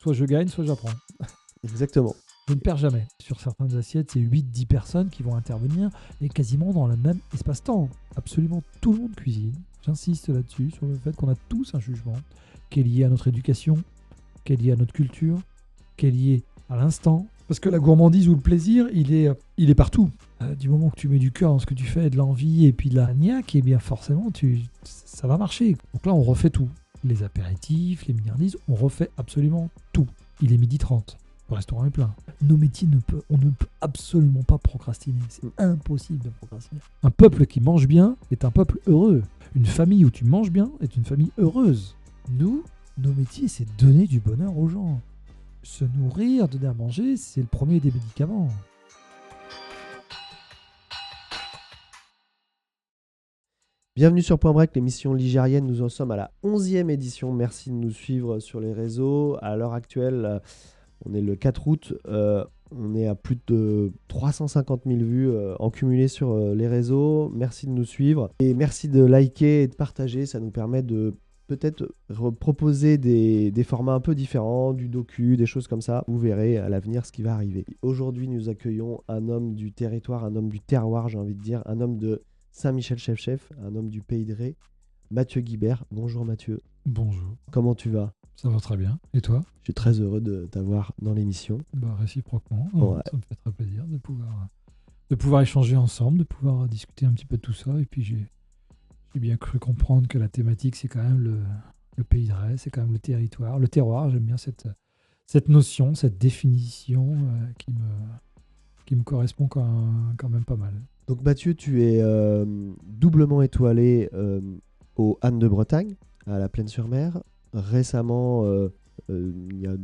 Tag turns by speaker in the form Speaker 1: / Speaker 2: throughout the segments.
Speaker 1: Soit je gagne, soit j'apprends.
Speaker 2: Exactement.
Speaker 1: Je ne perds jamais. Sur certaines assiettes, c'est 8-10 personnes qui vont intervenir et quasiment dans le même espace-temps. Absolument tout le monde cuisine. J'insiste là-dessus, sur le fait qu'on a tous un jugement qui est lié à notre éducation, qui est lié à notre culture, qui est lié à l'instant. Parce que la gourmandise ou le plaisir, il est partout. Du moment que tu mets du cœur dans ce que tu fais, de l'envie et puis de la niaque, eh bien forcément, ça va marcher. Donc là, on refait tout. Les apéritifs, les milliardises, on refait absolument tout. Il est 12h30. Le restaurant est plein. Nos métiers, on ne peut absolument pas procrastiner. C'est impossible de procrastiner. Un peuple qui mange bien est un peuple heureux. Une famille où tu manges bien est une famille heureuse. Nous, nos métiers, c'est donner du bonheur aux gens. Se nourrir, donner à manger, c'est le premier des médicaments.
Speaker 2: Bienvenue sur Point Break, l'émission ligérienne. Nous en sommes à la 11e édition. Merci de nous suivre sur les réseaux. À l'heure actuelle, on est le 4 août. On est à plus de 350 000 vues en cumulé sur les réseaux. Merci de nous suivre. Et merci de liker et de partager. Ça nous permet de peut-être proposer des formats un peu différents, du docu, des choses comme ça. Vous verrez à l'avenir ce qui va arriver. Aujourd'hui, nous accueillons un homme du territoire, un homme du terroir, j'ai envie de dire, un homme de Saint-Michel-Chef-Chef, un homme du Pays de Ré, Mathieu Guibert. Bonjour Mathieu.
Speaker 1: Bonjour.
Speaker 2: Comment tu vas ?
Speaker 1: Ça va très bien. Et toi ?
Speaker 2: Je suis très heureux de t'avoir dans l'émission.
Speaker 1: Réciproquement.
Speaker 2: Ouais.
Speaker 1: Ça me fait très plaisir de pouvoir échanger ensemble, de pouvoir discuter un petit peu de tout ça. Et puis j'ai bien cru comprendre que la thématique, c'est quand même le Pays de Ré, c'est quand même le territoire, le terroir. J'aime bien cette notion, cette définition qui me correspond quand même pas mal.
Speaker 2: Donc Mathieu, tu es doublement étoilé au Anne de Bretagne, à la Plaine-sur-Mer. Récemment, il y a 1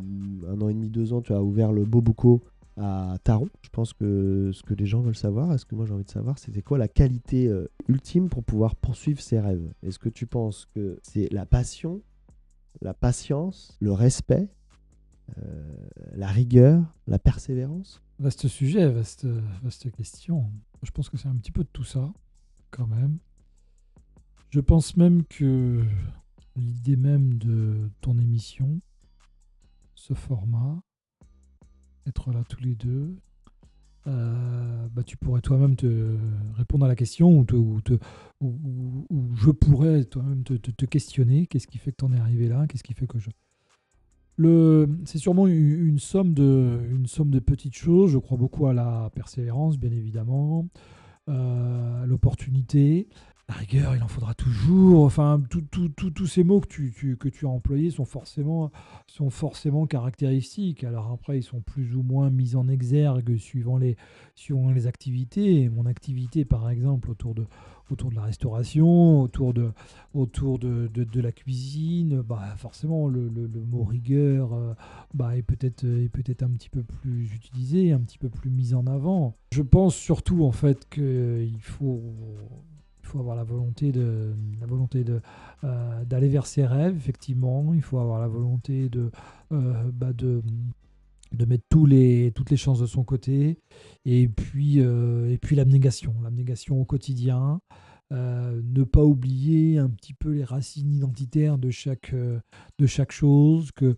Speaker 2: an et demi, 2 ans, tu as ouvert le Bobuco à Taron. Je pense que ce que les gens veulent savoir, est-ce que moi j'ai envie de savoir, c'était quoi la qualité ultime pour pouvoir poursuivre ses rêves ? Est-ce que tu penses que c'est la passion, la patience, le respect, la rigueur, la persévérance ?
Speaker 1: Vaste sujet, vaste question. Je pense que c'est un petit peu de tout ça, quand même. Je pense même que l'idée même de ton émission, ce format, être là tous les deux, tu pourrais toi-même te répondre à la question ou je pourrais toi-même te questionner. Qu'est-ce qui fait que tu en es arrivé là ? Qu'est-ce qui fait que c'est sûrement une somme de petites choses. Je crois beaucoup à la persévérance, bien évidemment, à l'opportunité. La rigueur, il en faudra toujours. Enfin, tous ces mots que tu as employés sont forcément caractéristiques. Alors après, ils sont plus ou moins mis en exergue suivant les activités. Et mon activité, par exemple, autour de la restauration, autour de la cuisine, forcément, le mot rigueur est peut-être un petit peu plus utilisé, un petit peu plus mis en avant. Je pense surtout, en fait, qu'il faut avoir la volonté d'aller vers ses rêves, effectivement. Il faut avoir la volonté de mettre toutes les chances de son côté. Et puis l'abnégation au quotidien. Ne pas oublier un petit peu les racines identitaires de chaque chose, que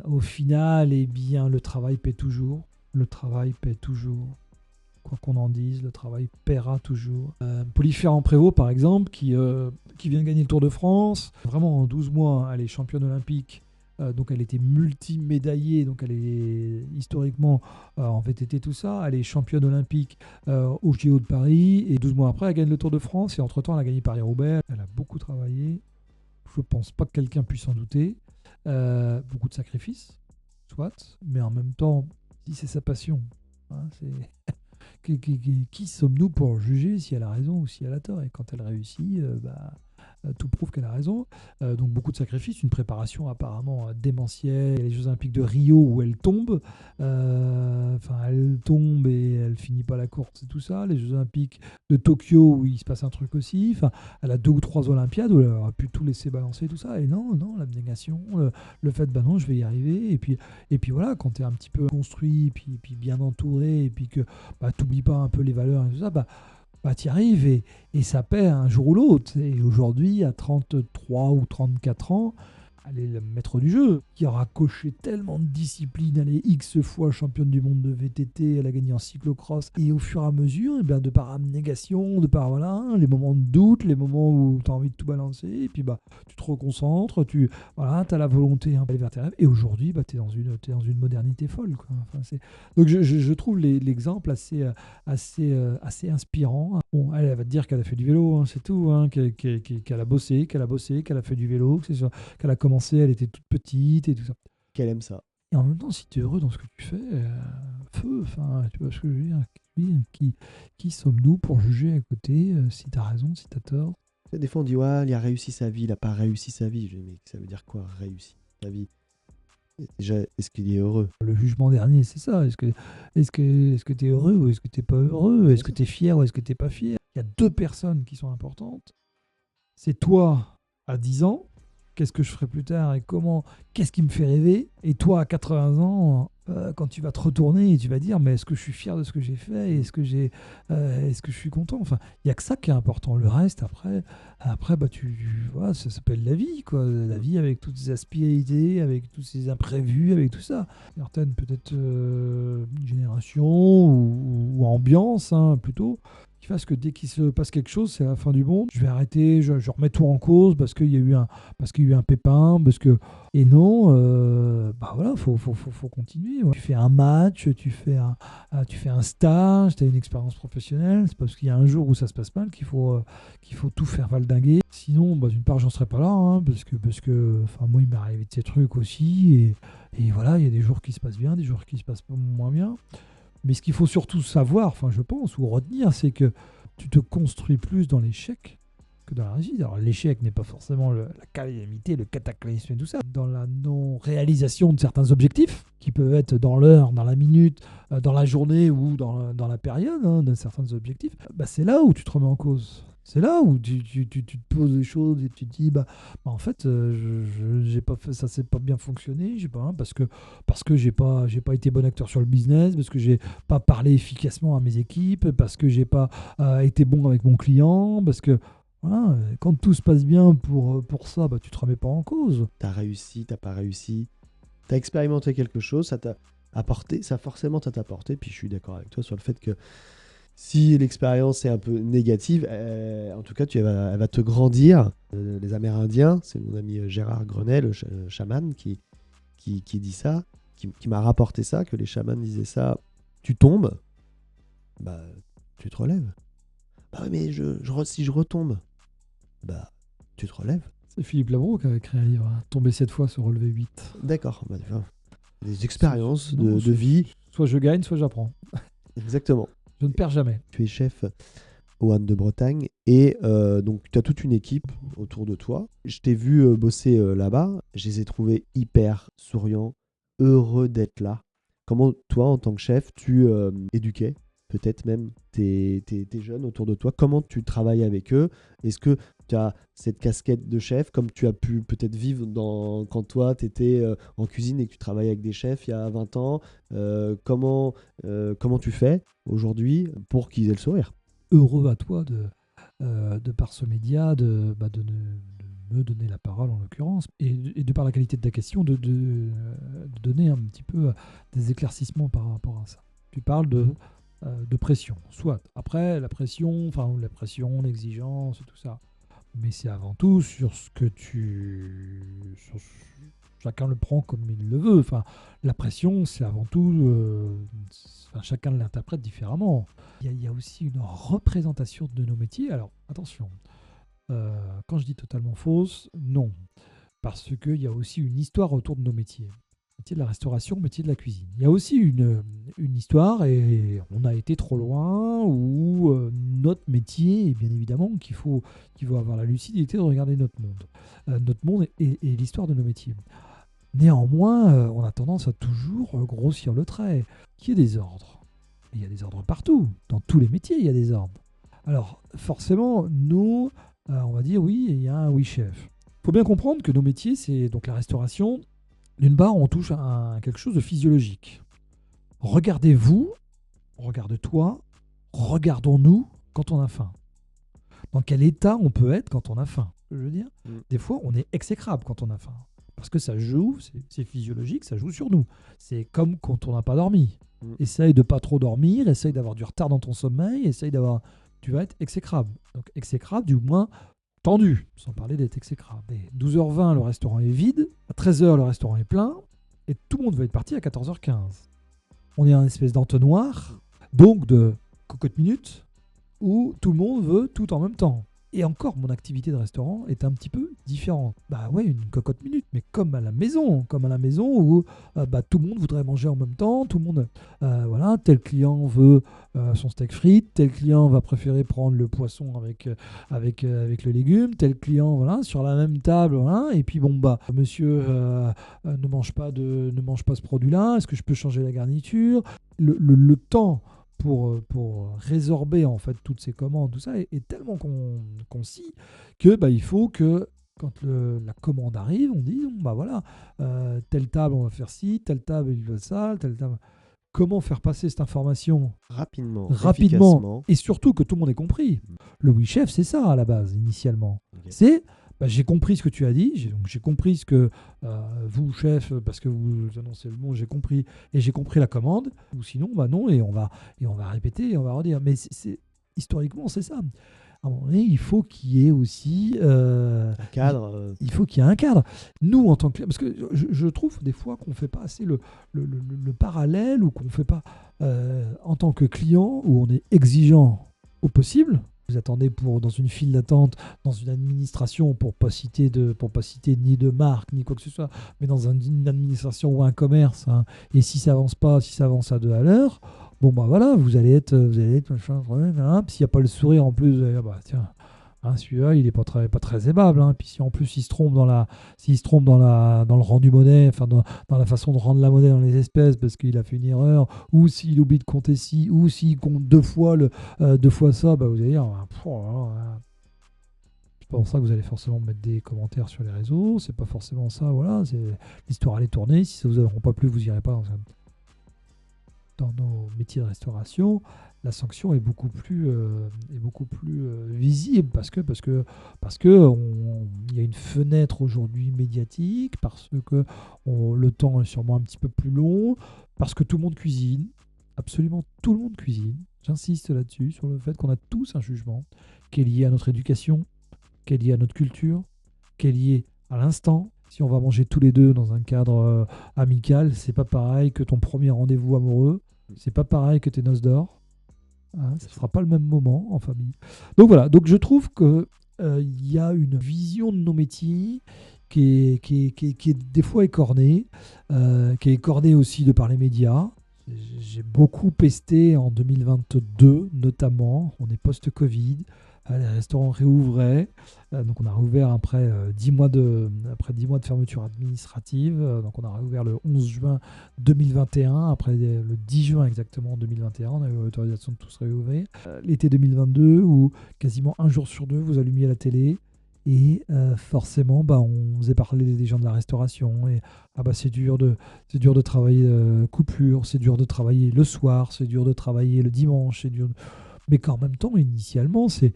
Speaker 1: au final, eh bien, le travail paie toujours. Le travail paie toujours. Quoi qu'on en dise, le travail paiera toujours. Polyphère Prévost, par exemple, qui vient de gagner le Tour de France. Vraiment, en 12 mois, elle est championne olympique. Donc, elle était multimédaillée. Donc, elle est historiquement en VTT, tout ça. Elle est championne olympique au JO de Paris. Et 12 mois après, elle gagne le Tour de France. Et entre-temps, elle a gagné Paris-Roubaix. Elle a beaucoup travaillé. Je ne pense pas que quelqu'un puisse en douter. Beaucoup de sacrifices, soit. Mais en même temps, si c'est sa passion, c'est... Qui sommes-nous pour juger si elle a raison ou si elle a tort ? Et quand elle réussit, tout prouve qu'elle a raison. Donc beaucoup de sacrifices, une préparation apparemment démentielle. Les Jeux Olympiques de Rio où elle tombe. Elle tombe et elle finit pas la course et tout ça. Les Jeux Olympiques de Tokyo où il se passe un truc aussi. Elle a 2 ou 3 Olympiades où elle aurait pu tout laisser balancer tout ça. Et non, l'abnégation, le fait, non, je vais y arriver. Et puis voilà, quand tu es un petit peu construit, puis bien entouré, et puis que t'oublies pas un peu les valeurs et tout ça, tu y arrives et ça paie un jour ou l'autre. Et aujourd'hui, à 33 ou 34 ans, elle est le maître du jeu, qui aura coché tellement de disciplines, elle est X fois championne du monde de VTT, elle a gagné en cyclocross, et au fur et à mesure, eh bien, de par abnégation, de par voilà, les moments de doute, les moments où tu as envie de tout balancer, et puis tu te reconcentres, tu as la volonté d'aller vers tes rêves, et aujourd'hui, tu es dans une modernité folle, quoi. Enfin, donc je trouve l'exemple assez inspirant. Bon, elle va te dire qu'elle a fait du vélo, hein, c'est tout, hein, qu'elle a bossé, qu'elle a fait du vélo, qu'elle a commencé, elle était toute petite et tout ça.
Speaker 2: Qu'elle aime ça.
Speaker 1: Et en même temps, si tu es heureux dans ce que tu fais, feu, enfin, tu vois ce que je veux dire. Qui sommes-nous pour juger à côté, si tu as raison, si tu as tort?
Speaker 2: Des fois, on dit, ouais, il a réussi sa vie, il n'a pas réussi sa vie. Je dis, mais ça veut dire quoi, réussi sa vie? Déjà, est-ce qu'il est heureux?
Speaker 1: Le jugement dernier, c'est ça. Est-ce que tu es heureux ou est-ce que tu n'es pas heureux? Est-ce que tu es fier ou est-ce que tu n'es pas fier? Il y a deux personnes qui sont importantes. C'est toi à 10 ans, qu'est-ce que je ferai plus tard et qu'est-ce qui me fait rêver? Et toi à 80 ans, quand tu vas te retourner et tu vas dire, mais est-ce que je suis fier de ce que j'ai fait? Est-ce que je suis content? Enfin, il n'y a que ça qui est important. Le reste, après voilà, ça s'appelle la vie, quoi. La vie avec toutes ses aspérités, avec tous ses imprévus, avec tout ça. Certaines, peut-être, génération ou ambiance, hein, plutôt, qui fasse que dès qu'il se passe quelque chose, c'est la fin du monde. Je vais arrêter, je remets tout en cause parce qu'il y a eu un pépin, et non, voilà, faut continuer. Ouais. Tu fais un match, tu fais un stage, tu as une expérience professionnelle. C'est parce qu'il y a un jour où ça se passe mal qu'il faut tout faire valdinguer. Sinon, d'une part, j'en serais pas là, hein, parce que, moi, il m'est arrivé de ces trucs aussi, et voilà, il y a des jours qui se passent bien, des jours qui se passent moins bien. Mais ce qu'il faut surtout savoir, je pense, ou retenir, c'est que tu te construis plus dans l'échec que dans la réussite. Alors l'échec n'est pas forcément la calamité, le cataclysme et tout ça. Dans la non-réalisation de certains objectifs, qui peuvent être dans l'heure, dans la minute, dans la journée ou dans la période, hein, de certains objectifs, c'est là où tu te remets en cause. C'est là où tu te poses des choses et tu te dis en fait j'ai pas fait ça, c'est pas bien fonctionné, j'ai pas, parce que j'ai pas été bon acteur sur le business, parce que j'ai pas parlé efficacement à mes équipes, parce que j'ai pas été bon avec mon client, parce que voilà, quand tout se passe bien pour ça, tu te remets pas en cause.
Speaker 2: T'as réussi, t'as pas réussi, t'as expérimenté quelque chose, ça t'a apporté, ça forcément t'a apporté. Puis je suis d'accord avec toi sur le fait que si l'expérience est un peu négative, en tout cas, elle va te grandir. Les Amérindiens, c'est mon ami Gérard Grenet, le chaman, qui dit ça, qui m'a rapporté ça, que les chamans disaient ça. Tu tombes, tu te relèves. Oui, mais si je retombe, tu te relèves.
Speaker 1: C'est Philippe Labro qui avait écrit un livre, Tomber 7 fois, se relever 8.
Speaker 2: D'accord. Des expériences de vie.
Speaker 1: Soit je gagne, soit j'apprends.
Speaker 2: Exactement.
Speaker 1: Je ne perds jamais.
Speaker 2: Tu es chef au Han de Bretagne et donc tu as toute une équipe autour de toi. Je t'ai vu bosser là-bas. Je les ai trouvés hyper souriants, heureux d'être là. Comment toi, en tant que chef, tu éduquais peut-être même tes jeunes autour de toi? Comment tu travailles avec eux? Est-ce que tu as cette casquette de chef comme tu as pu peut-être vivre quand toi tu étais en cuisine et que tu travaillais avec des chefs il y a 20 ans? Comment tu fais aujourd'hui pour qu'ils aient le sourire?
Speaker 1: Heureux à toi de par ce média de me donner la parole en l'occurrence et de par la qualité de ta question de donner un petit peu des éclaircissements par rapport à ça. Tu parles de pression, soit après la pression, l'exigence, tout ça. Mais c'est avant tout sur ce que chacun le prend comme il le veut. La pression, c'est avant tout... chacun l'interprète différemment. Il y a aussi une représentation de nos métiers. Alors, attention, quand je dis totalement fausse, non. Parce qu'il y a aussi une histoire autour de nos métiers. Métier de la restauration, métier de la cuisine. Il y a aussi une histoire, et on a été trop loin, où notre métier, et bien évidemment qu'il faut avoir la lucidité de regarder notre monde et l'histoire de nos métiers. Néanmoins, on a tendance à toujours grossir le trait. Qu'il y ait des ordres. Il y a des ordres partout. Dans tous les métiers, il y a des ordres. Alors, forcément, nous, on va dire oui, il y a un oui chef. Il faut bien comprendre que nos métiers, c'est donc la restauration. D'une part, on touche à quelque chose de physiologique. Regardez-vous, regarde-toi, regardons-nous quand on a faim. Dans quel état on peut être quand on a faim? Je veux dire, des fois, on est exécrable quand on a faim. parce que ça joue, c'est physiologique, ça joue sur nous. C'est comme quand on n'a pas dormi.
Speaker 2: Mm.
Speaker 1: Essaye de pas trop dormir, essaye d'avoir du retard dans ton sommeil, essaye d'avoir... Tu vas être exécrable. Donc exécrable, du moins tendu, sans parler d'être exécrable. Et 12h20, le restaurant est vide, à 13h, le restaurant est plein, et tout le monde veut être parti à 14h15. On est un espèce d'entonnoir, donc de cocotte minute, où tout le monde veut tout en même temps. Et encore, mon activité de restaurant est un petit peu différente. Bah ouais, une cocotte minute, mais comme à la maison où tout le monde voudrait manger en même temps, tout le monde, voilà, tel client veut son steak frites, tel client va préférer prendre le poisson avec le légume, tel client, voilà, sur la même table, voilà, et puis monsieur ne mange pas ce produit-là, est-ce que je peux changer la garniture? Le temps pour résorber en fait toutes ces commandes, tout ça est tellement concis que il faut que quand la commande arrive, on dit voilà, telle table on va faire ci, telle table il veut ça, telle table. Comment faire passer cette information
Speaker 2: Rapidement,
Speaker 1: rapidement et surtout que tout le monde ait compris. Le Oui Chef, c'est ça à la base initialement.
Speaker 2: Okay.
Speaker 1: C'est j'ai compris ce que tu as dit, j'ai compris ce que vous, chef, parce que vous annoncez le mot, j'ai compris, et j'ai compris la commande, ou sinon, non, et on va répéter, et on va redire. Mais historiquement, c'est ça. À un moment donné, il faut qu'il y ait aussi
Speaker 2: un cadre.
Speaker 1: Il faut qu'il y ait un cadre. Nous, en tant que... Parce que je trouve des fois qu'on ne fait pas assez le parallèle, ou qu'on ne fait pas en tant que client, où on est exigeant au possible. Vous attendez dans une file d'attente, dans une administration, pour pas citer ni de marque, ni quoi que ce soit, mais dans une administration ou un commerce, hein, et si ça avance pas, si ça avance à 2 à l'heure, voilà, vous allez être machin, hein, s'il n'y a pas le sourire en plus, vous allez dire, tiens, hein, celui-là, il est pas très aimable, hein. Puis si en plus il se trompe dans le rendu monnaie, enfin dans la façon de rendre la monnaie dans les espèces parce qu'il a fait une erreur, ou s'il oublie de compter ci, ou s'il compte deux fois ça, vous allez dire, c'est pas pour ça que vous allez forcément mettre des commentaires sur les réseaux, c'est pas forcément ça, voilà, l'histoire elle est tournée, si ça vous a pas plu, vous irez pas dans nos métiers de restauration. La sanction est beaucoup plus visible parce que il y a une fenêtre aujourd'hui médiatique, parce que le temps est sûrement un petit peu plus long, parce que tout le monde cuisine, absolument tout le monde cuisine. J'insiste là-dessus, sur le fait qu'on a tous un jugement qui est lié à notre éducation, qui est lié à notre culture, qui est lié à l'instant. Si on va manger tous les deux dans un cadre amical, c'est pas pareil que ton premier rendez-vous amoureux, c'est pas pareil que tes noces d'or. Hein, ce ne sera pas le même moment en famille. Donc voilà, donc je trouve qu'il y a une vision de nos métiers qui est des fois écornée, qui est écornée aussi de par les médias. J'ai beaucoup pesté en 2022, notamment, on est post-Covid, les restaurants réouvraient, donc on a réouvert après 10 mois de fermeture administrative, donc on a réouvert le 11 juin 2021, après le 10 juin exactement 2021, on a eu l'autorisation de tous réouvrir. L'été 2022, où quasiment un jour sur deux, vous allumiez la télé, et forcément, on faisait parler des gens de la restauration, et c'est dur de travailler coupure, c'est dur de travailler le soir, c'est dur de travailler le dimanche, c'est dur mais qu'en même temps, initialement, c'est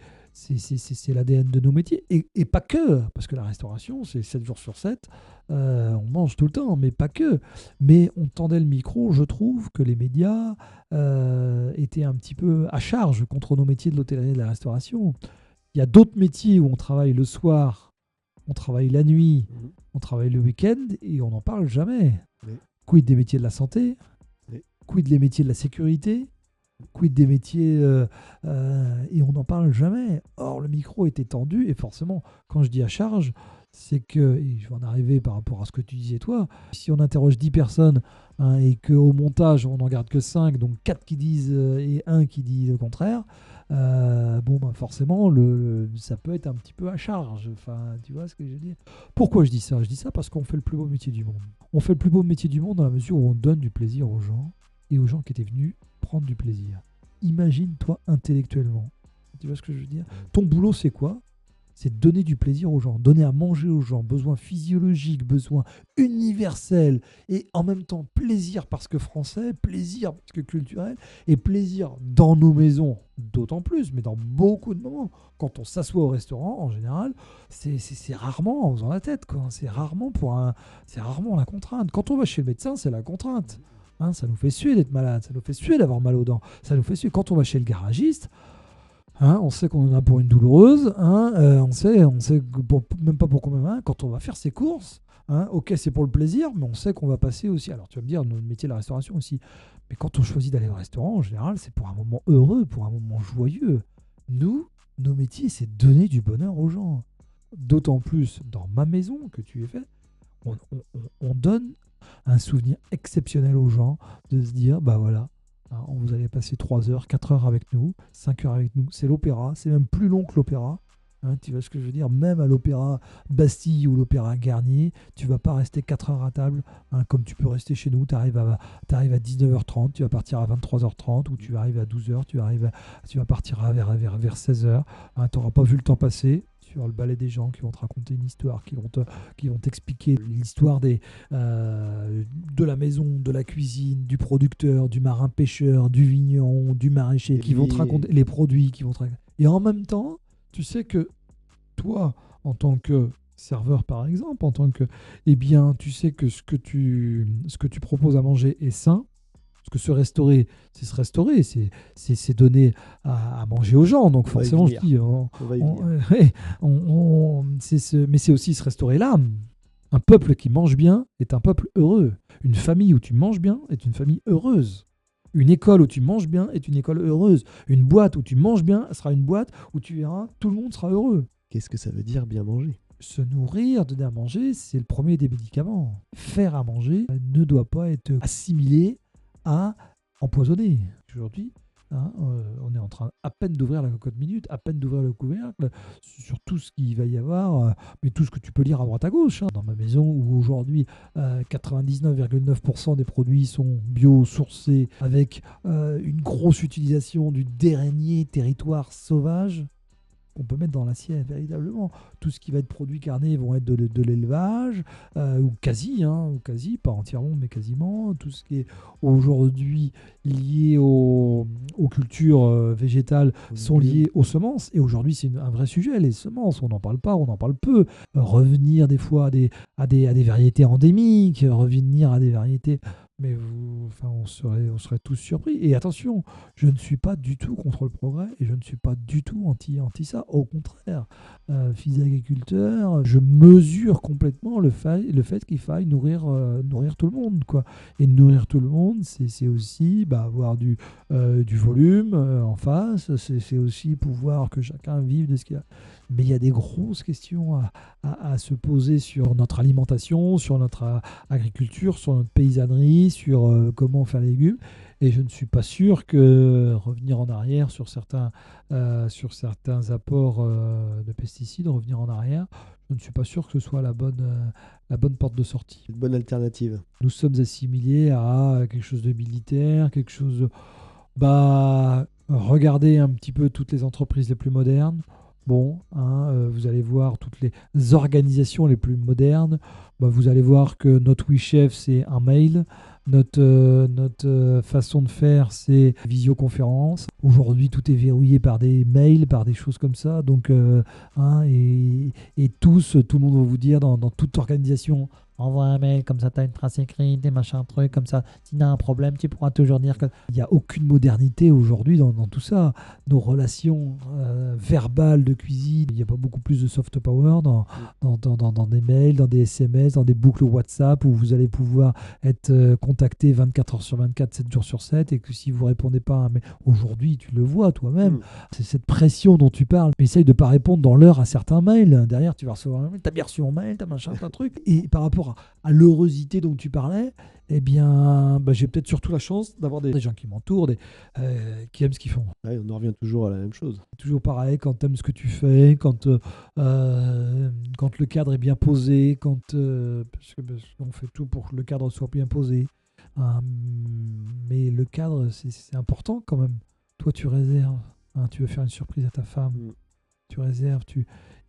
Speaker 1: l'ADN de nos métiers. Et pas que, parce que la restauration, c'est 7 jours sur 7, on mange tout le temps, mais pas que. Mais on tendait le micro, je trouve que les médias étaient un petit peu à charge contre nos métiers de l'hôtellerie et de la restauration. Il y a d'autres métiers où on travaille le soir, on travaille la nuit, on travaille le week-end, et on n'en parle jamais.
Speaker 2: Oui.
Speaker 1: Quid des métiers de la santé?
Speaker 2: Oui.
Speaker 1: Quid des métiers de la sécurité? Quid des métiers et on n'en parle jamais. Or, le micro était tendu, et forcément, quand je dis à charge, c'est que, et je vais en arriver par rapport à ce que tu disais toi, si on interroge 10 personnes, hein, et qu'au montage, on n'en garde que 5, donc 4 qui disent et 1 qui dit le contraire, forcément, ça peut être un petit peu à charge. Enfin, tu vois ce que je veux dire? Pourquoi je dis ça? Je dis ça parce qu'on fait le plus beau métier du monde. On fait le plus beau métier du monde dans la mesure où on donne du plaisir aux gens, et aux gens qui étaient venus prendre du plaisir. Imagine-toi intellectuellement. Tu vois ce que je veux dire? Ton boulot, c'est quoi? c'est donner du plaisir aux gens, donner à manger aux gens, besoin physiologique, besoin universel, et en même temps plaisir parce que français, plaisir parce que culturel, et plaisir dans nos maisons, d'autant plus, mais dans beaucoup de moments. Quand on s'assoit au restaurant, en général, c'est rarement en faisant la tête, quoi. C'est rarement la contrainte. Quand on va chez le médecin, c'est la contrainte. Hein, ça nous fait suer d'être malade, ça nous fait suer d'avoir mal aux dents, ça nous fait suer. Quand on va chez le garagiste, hein, on sait qu'on en a pour une douloureuse, hein, on sait même pas pour combien, hein, quand on va faire ses courses, hein, ok, c'est pour le plaisir, mais on sait qu'on va passer aussi. Alors tu vas me dire, notre métier de la restauration aussi, mais quand on choisit d'aller au restaurant, en général, c'est pour un moment heureux, pour un moment joyeux. Nous, nos métiers, c'est donner du bonheur aux gens. D'autant plus dans ma maison que tu es fait, on donne un souvenir exceptionnel aux gens de se dire, bah voilà, hein, vous allez passer 3 heures, 4 heures avec nous, 5 heures avec nous. C'est l'opéra, c'est même plus long que l'opéra. Hein, tu vois ce que je veux dire? Même à l'opéra Bastille ou l'opéra Garnier, tu vas pas rester 4 heures à table, hein, comme tu peux rester chez nous. Tu arrives à 19h30, tu vas partir à 23h30, ou tu arrives à 12h, tu vas partir vers 16h. Hein, tu n'auras pas vu le temps passer. Sur le balai des gens qui vont te raconter une histoire, qui vont t'expliquer l'histoire de la maison, de la cuisine, du producteur, du marin pêcheur, du vigneron, du maraîcher, qui vont te raconter les produits, qui vont te raconter. Et en même temps, tu sais que toi, en tant que serveur par exemple, eh bien, tu sais que ce que tu proposes à manger est sain. Parce que se restaurer, c'est se restaurer, c'est donner à manger aux gens. Donc forcément, je dis, mais c'est aussi se restaurer l'âme. Un peuple qui mange bien est un peuple heureux. Une famille où tu manges bien est une famille heureuse. Une école où tu manges bien est une école heureuse. Une boîte où tu manges bien sera une boîte où tu verras, tout le monde sera heureux.
Speaker 2: Qu'est-ce que ça veut dire bien manger?
Speaker 1: Se nourrir, donner à manger, c'est le premier des médicaments. Faire à manger ne doit pas être assimilé à empoisonner. Aujourd'hui, hein, on est en train à peine d'ouvrir la cocotte minute, à peine d'ouvrir le couvercle sur tout ce qu'il va y avoir, mais tout ce que tu peux lire à droite à gauche. Hein. Dans ma maison, où aujourd'hui 99,9% des produits sont bio-sourcés, avec une grosse utilisation du dernier territoire sauvage, qu'on peut mettre dans l'assiette véritablement. Tout ce qui va être produit carné vont être de l'élevage, ou quasi, pas entièrement, mais quasiment. Tout ce qui est aujourd'hui lié aux cultures végétales sont liés aux semences. Et aujourd'hui, c'est un vrai sujet, les semences. On n'en parle pas, on en parle peu. Revenir des fois à des variétés endémiques, revenir à des variétés... Mais on serait tous surpris. Et attention, je ne suis pas du tout contre le progrès et je ne suis pas du tout anti ça. Au contraire, fils d'agriculteur, je mesure complètement le fait qu'il faille nourrir tout le monde, quoi. Et nourrir tout le monde, c'est aussi avoir du volume en face. C'est aussi pouvoir que chacun vive de ce qu'il a. Mais il y a des grosses questions à se poser sur notre alimentation, sur notre agriculture, sur notre paysannerie, sur comment faire les légumes. Et je ne suis pas sûr que revenir en arrière sur certains apports de pesticides, revenir en arrière, je ne suis pas sûr que ce soit la bonne porte de sortie.
Speaker 2: Une bonne alternative.
Speaker 1: Nous sommes assimilés à quelque chose de militaire, quelque chose de... regardez un petit peu toutes les entreprises les plus modernes. Bon, vous allez voir toutes les organisations les plus modernes. Vous allez voir que notre WeChef, c'est un mail. Notre façon de faire, c'est visioconférence. Aujourd'hui, tout est verrouillé par des mails, par des choses comme ça. Donc, et tout le monde va vous dire dans toute organisation, envoie un mail, comme ça tu as une trace écrite, des machins, trucs, comme ça. Si tu as un problème, tu pourras toujours dire que... Il n'y a aucune modernité aujourd'hui dans tout ça. Nos relations verbales de cuisine, il n'y a pas beaucoup plus de soft power dans des mails, dans des SMS, dans des boucles WhatsApp où vous allez pouvoir être contacté 24 heures sur 24, 7 jours sur 7, et que si vous ne répondez pas à un mail, aujourd'hui, tu le vois toi-même. C'est cette pression dont tu parles. Mais essaye de ne pas répondre dans l'heure à certains mails. Derrière, tu vas recevoir un mail, tu as bien reçu mon mail, tu as machin, t'as un truc. Et par rapport à l'heurosité dont tu parlais, eh bien, j'ai peut-être surtout la chance d'avoir des gens qui m'entourent, qui aiment ce qu'ils font.
Speaker 2: Ouais, on en revient toujours à la même chose.
Speaker 1: Toujours pareil, quand tu aimes ce que tu fais, quand le cadre est bien posé, parce qu'on fait tout pour que le cadre soit bien posé. Mais le cadre, c'est important quand même. Toi, tu réserves. Tu veux faire une surprise à ta femme. Tu réserves.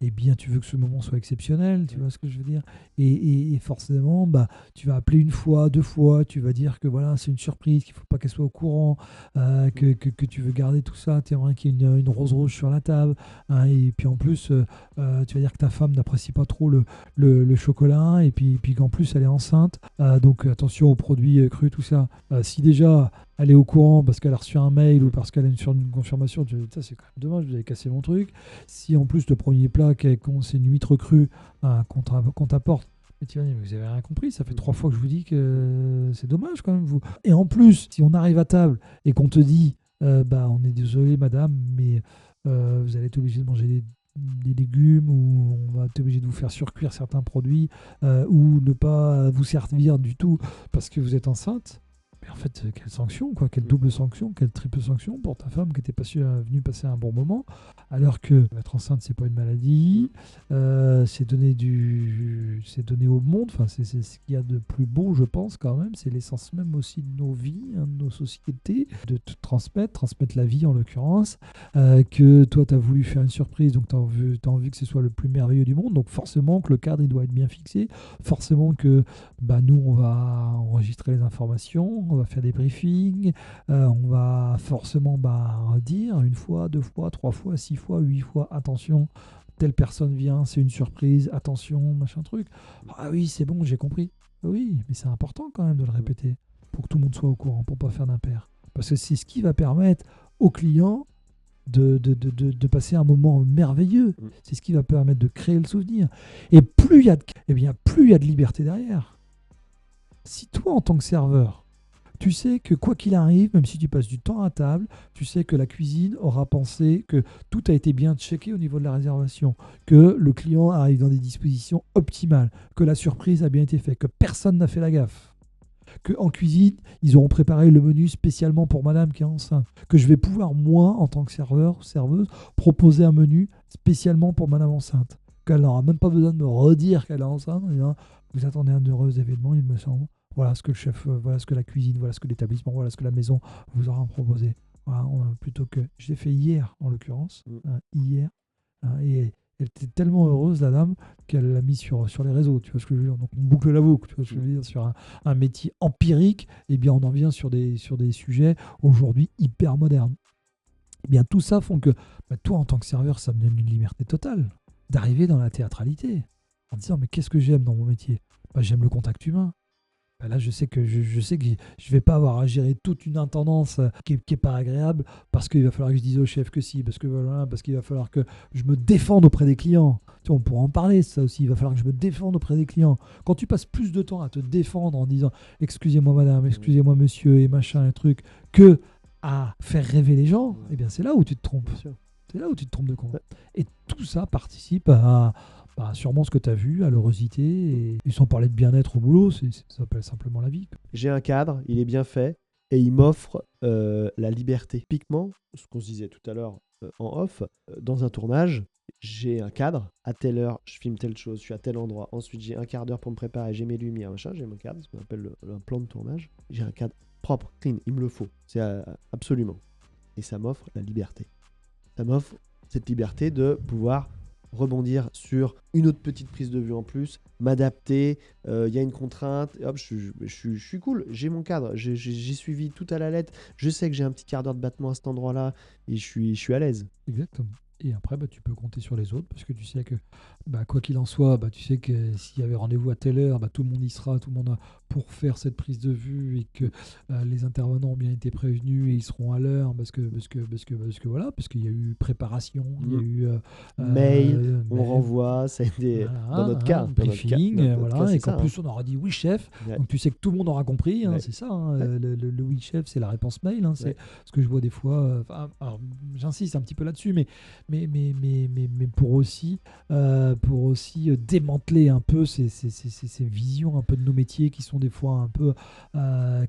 Speaker 1: eh bien, tu veux que ce moment soit exceptionnel, tu vois ce que je veux dire. Et forcément, bah, tu vas appeler une fois, deux fois, tu vas dire que voilà, c'est une surprise, qu'il ne faut pas qu'elle soit au courant, que tu veux garder tout ça, tu aimerais qu'il y ait une rose rouge sur la table, hein, et puis en plus, tu vas dire que ta femme n'apprécie pas trop le chocolat, et puis qu'en plus, elle est enceinte. Donc attention aux produits crus, tout ça. Si déjà elle est au courant parce qu'elle a reçu un mail ou parce qu'elle a une confirmation, ça c'est quand même dommage, vous avez cassé mon truc. Si en plus le premier plat, c'est une huître crue qu'on t'apporte, mais tu vas dire, mais vous avez rien compris, ça fait 3 fois que je vous dis que c'est dommage quand même. Vous. Et en plus, si on arrive à table et qu'on te dit, bah on est désolé madame, mais vous allez être obligé de manger des légumes, ou on va être obligé de vous faire surcuire certains produits, ou ne pas vous servir du tout parce que vous êtes enceinte. Mais en fait, quelle sanction, quoi, quelle double sanction, quelle triple sanction pour ta femme qui n'était pas venue passer un bon moment, alors que être enceinte, c'est pas une maladie, c'est donné au monde, enfin, c'est ce qu'il y a de plus beau, je pense, quand même, c'est l'essence même aussi de nos vies, hein, de nos sociétés, de te transmettre la vie en l'occurrence, que toi, tu as voulu faire une surprise, donc tu as envie que ce soit le plus merveilleux du monde, donc forcément que le cadre, il doit être bien fixé, forcément que bah, nous, on va enregistrer les informations, on va faire des briefings, on va forcément dire une fois, deux fois, 3 fois, 6 fois, 8 fois, attention, telle personne vient, c'est une surprise, attention, machin truc. Ah oui, c'est bon, j'ai compris. Oui, mais c'est important quand même de le répéter pour que tout le monde soit au courant, pour pas faire d'impair. Parce que c'est ce qui va permettre au client de passer un moment merveilleux. C'est ce qui va permettre de créer le souvenir. Et plus il y a plus il y a de liberté derrière. Si toi, en tant que serveur, tu sais que quoi qu'il arrive, même si tu passes du temps à table, tu sais que la cuisine aura pensé que tout a été bien checké au niveau de la réservation, que le client arrive dans des dispositions optimales, que la surprise a bien été faite, que personne n'a fait la gaffe, qu'en cuisine, ils auront préparé le menu spécialement pour madame qui est enceinte, que je vais pouvoir, moi, en tant que serveur ou serveuse, proposer un menu spécialement pour madame enceinte, qu'elle n'aura même pas besoin de me redire qu'elle est enceinte, en disant, vous attendez un heureux événement, il me semble. Voilà ce que le chef, voilà ce que la cuisine, voilà ce que l'établissement, voilà ce que la maison vous aura proposé. Voilà, plutôt que je l'ai fait hier, en l'occurrence, hier, et elle était tellement heureuse, la dame, qu'elle l'a mis sur les réseaux. Tu vois ce que je veux dire. Donc on boucle la boucle. Tu vois ce que je veux dire, sur un métier empirique. Et bien on en vient sur des sujets aujourd'hui hyper modernes. Et bien tout ça font que toi en tant que serveur, ça me donne une liberté totale d'arriver dans la théâtralité en disant mais qu'est-ce que j'aime dans mon métier. J'aime le contact humain. Là, je sais que je vais pas avoir à gérer toute une intendance qui est pas agréable, parce qu'il va falloir que je dise au chef que si, parce qu'il va falloir que je me défende auprès des clients. Tu vois, on pourra en parler, ça aussi. Il va falloir que je me défende auprès des clients. Quand tu passes plus de temps à te défendre en disant excusez-moi madame, excusez-moi monsieur et machin et truc, que à faire rêver les gens, eh bien c'est là où tu te trompes. C'est là où tu te trompes de compte. Et tout ça participe à sûrement ce que tu as vu, à l'heurosité, et sans parler de bien-être au boulot, ça s'appelle simplement la vie.
Speaker 2: J'ai un cadre, il est bien fait, et il m'offre la liberté. Typiquement, ce qu'on se disait tout à l'heure en off, dans un tournage, j'ai un cadre, à telle heure, je filme telle chose, je suis à tel endroit, ensuite j'ai un quart d'heure pour me préparer, j'ai mes lumières, machin, j'ai mon cadre, ce qu'on appelle un plan de tournage, j'ai un cadre propre, clean, il me le faut, c'est absolument. Et ça m'offre la liberté. Ça m'offre cette liberté de pouvoir rebondir sur une autre petite prise de vue en plus, m'adapter, il y a une contrainte, hop, je suis cool, j'ai mon cadre, j'ai suivi tout à la lettre, je sais que j'ai un petit quart d'heure de battement à cet endroit-là, et je suis à l'aise.
Speaker 1: Exactement. Et après, tu peux compter sur les autres, parce que tu sais que, quoi qu'il en soit, tu sais que s'il y avait rendez-vous à telle heure, tout le monde y sera, tout le monde a pour faire cette prise de vue, et que les intervenants ont bien été prévenus et ils seront à l'heure, parce qu'il y a eu préparation, il y a eu
Speaker 2: mail, on renvoie, ça a été dans notre cas,
Speaker 1: briefing, et qu'en plus on aura dit oui chef, donc tu sais que tout le monde aura compris, c'est ça, le oui chef, c'est la réponse mail, c'est ce que je vois des fois. Alors, j'insiste un petit peu là-dessus, mais pour aussi démanteler un peu ces visions un peu de nos métiers qui sont des fois un peu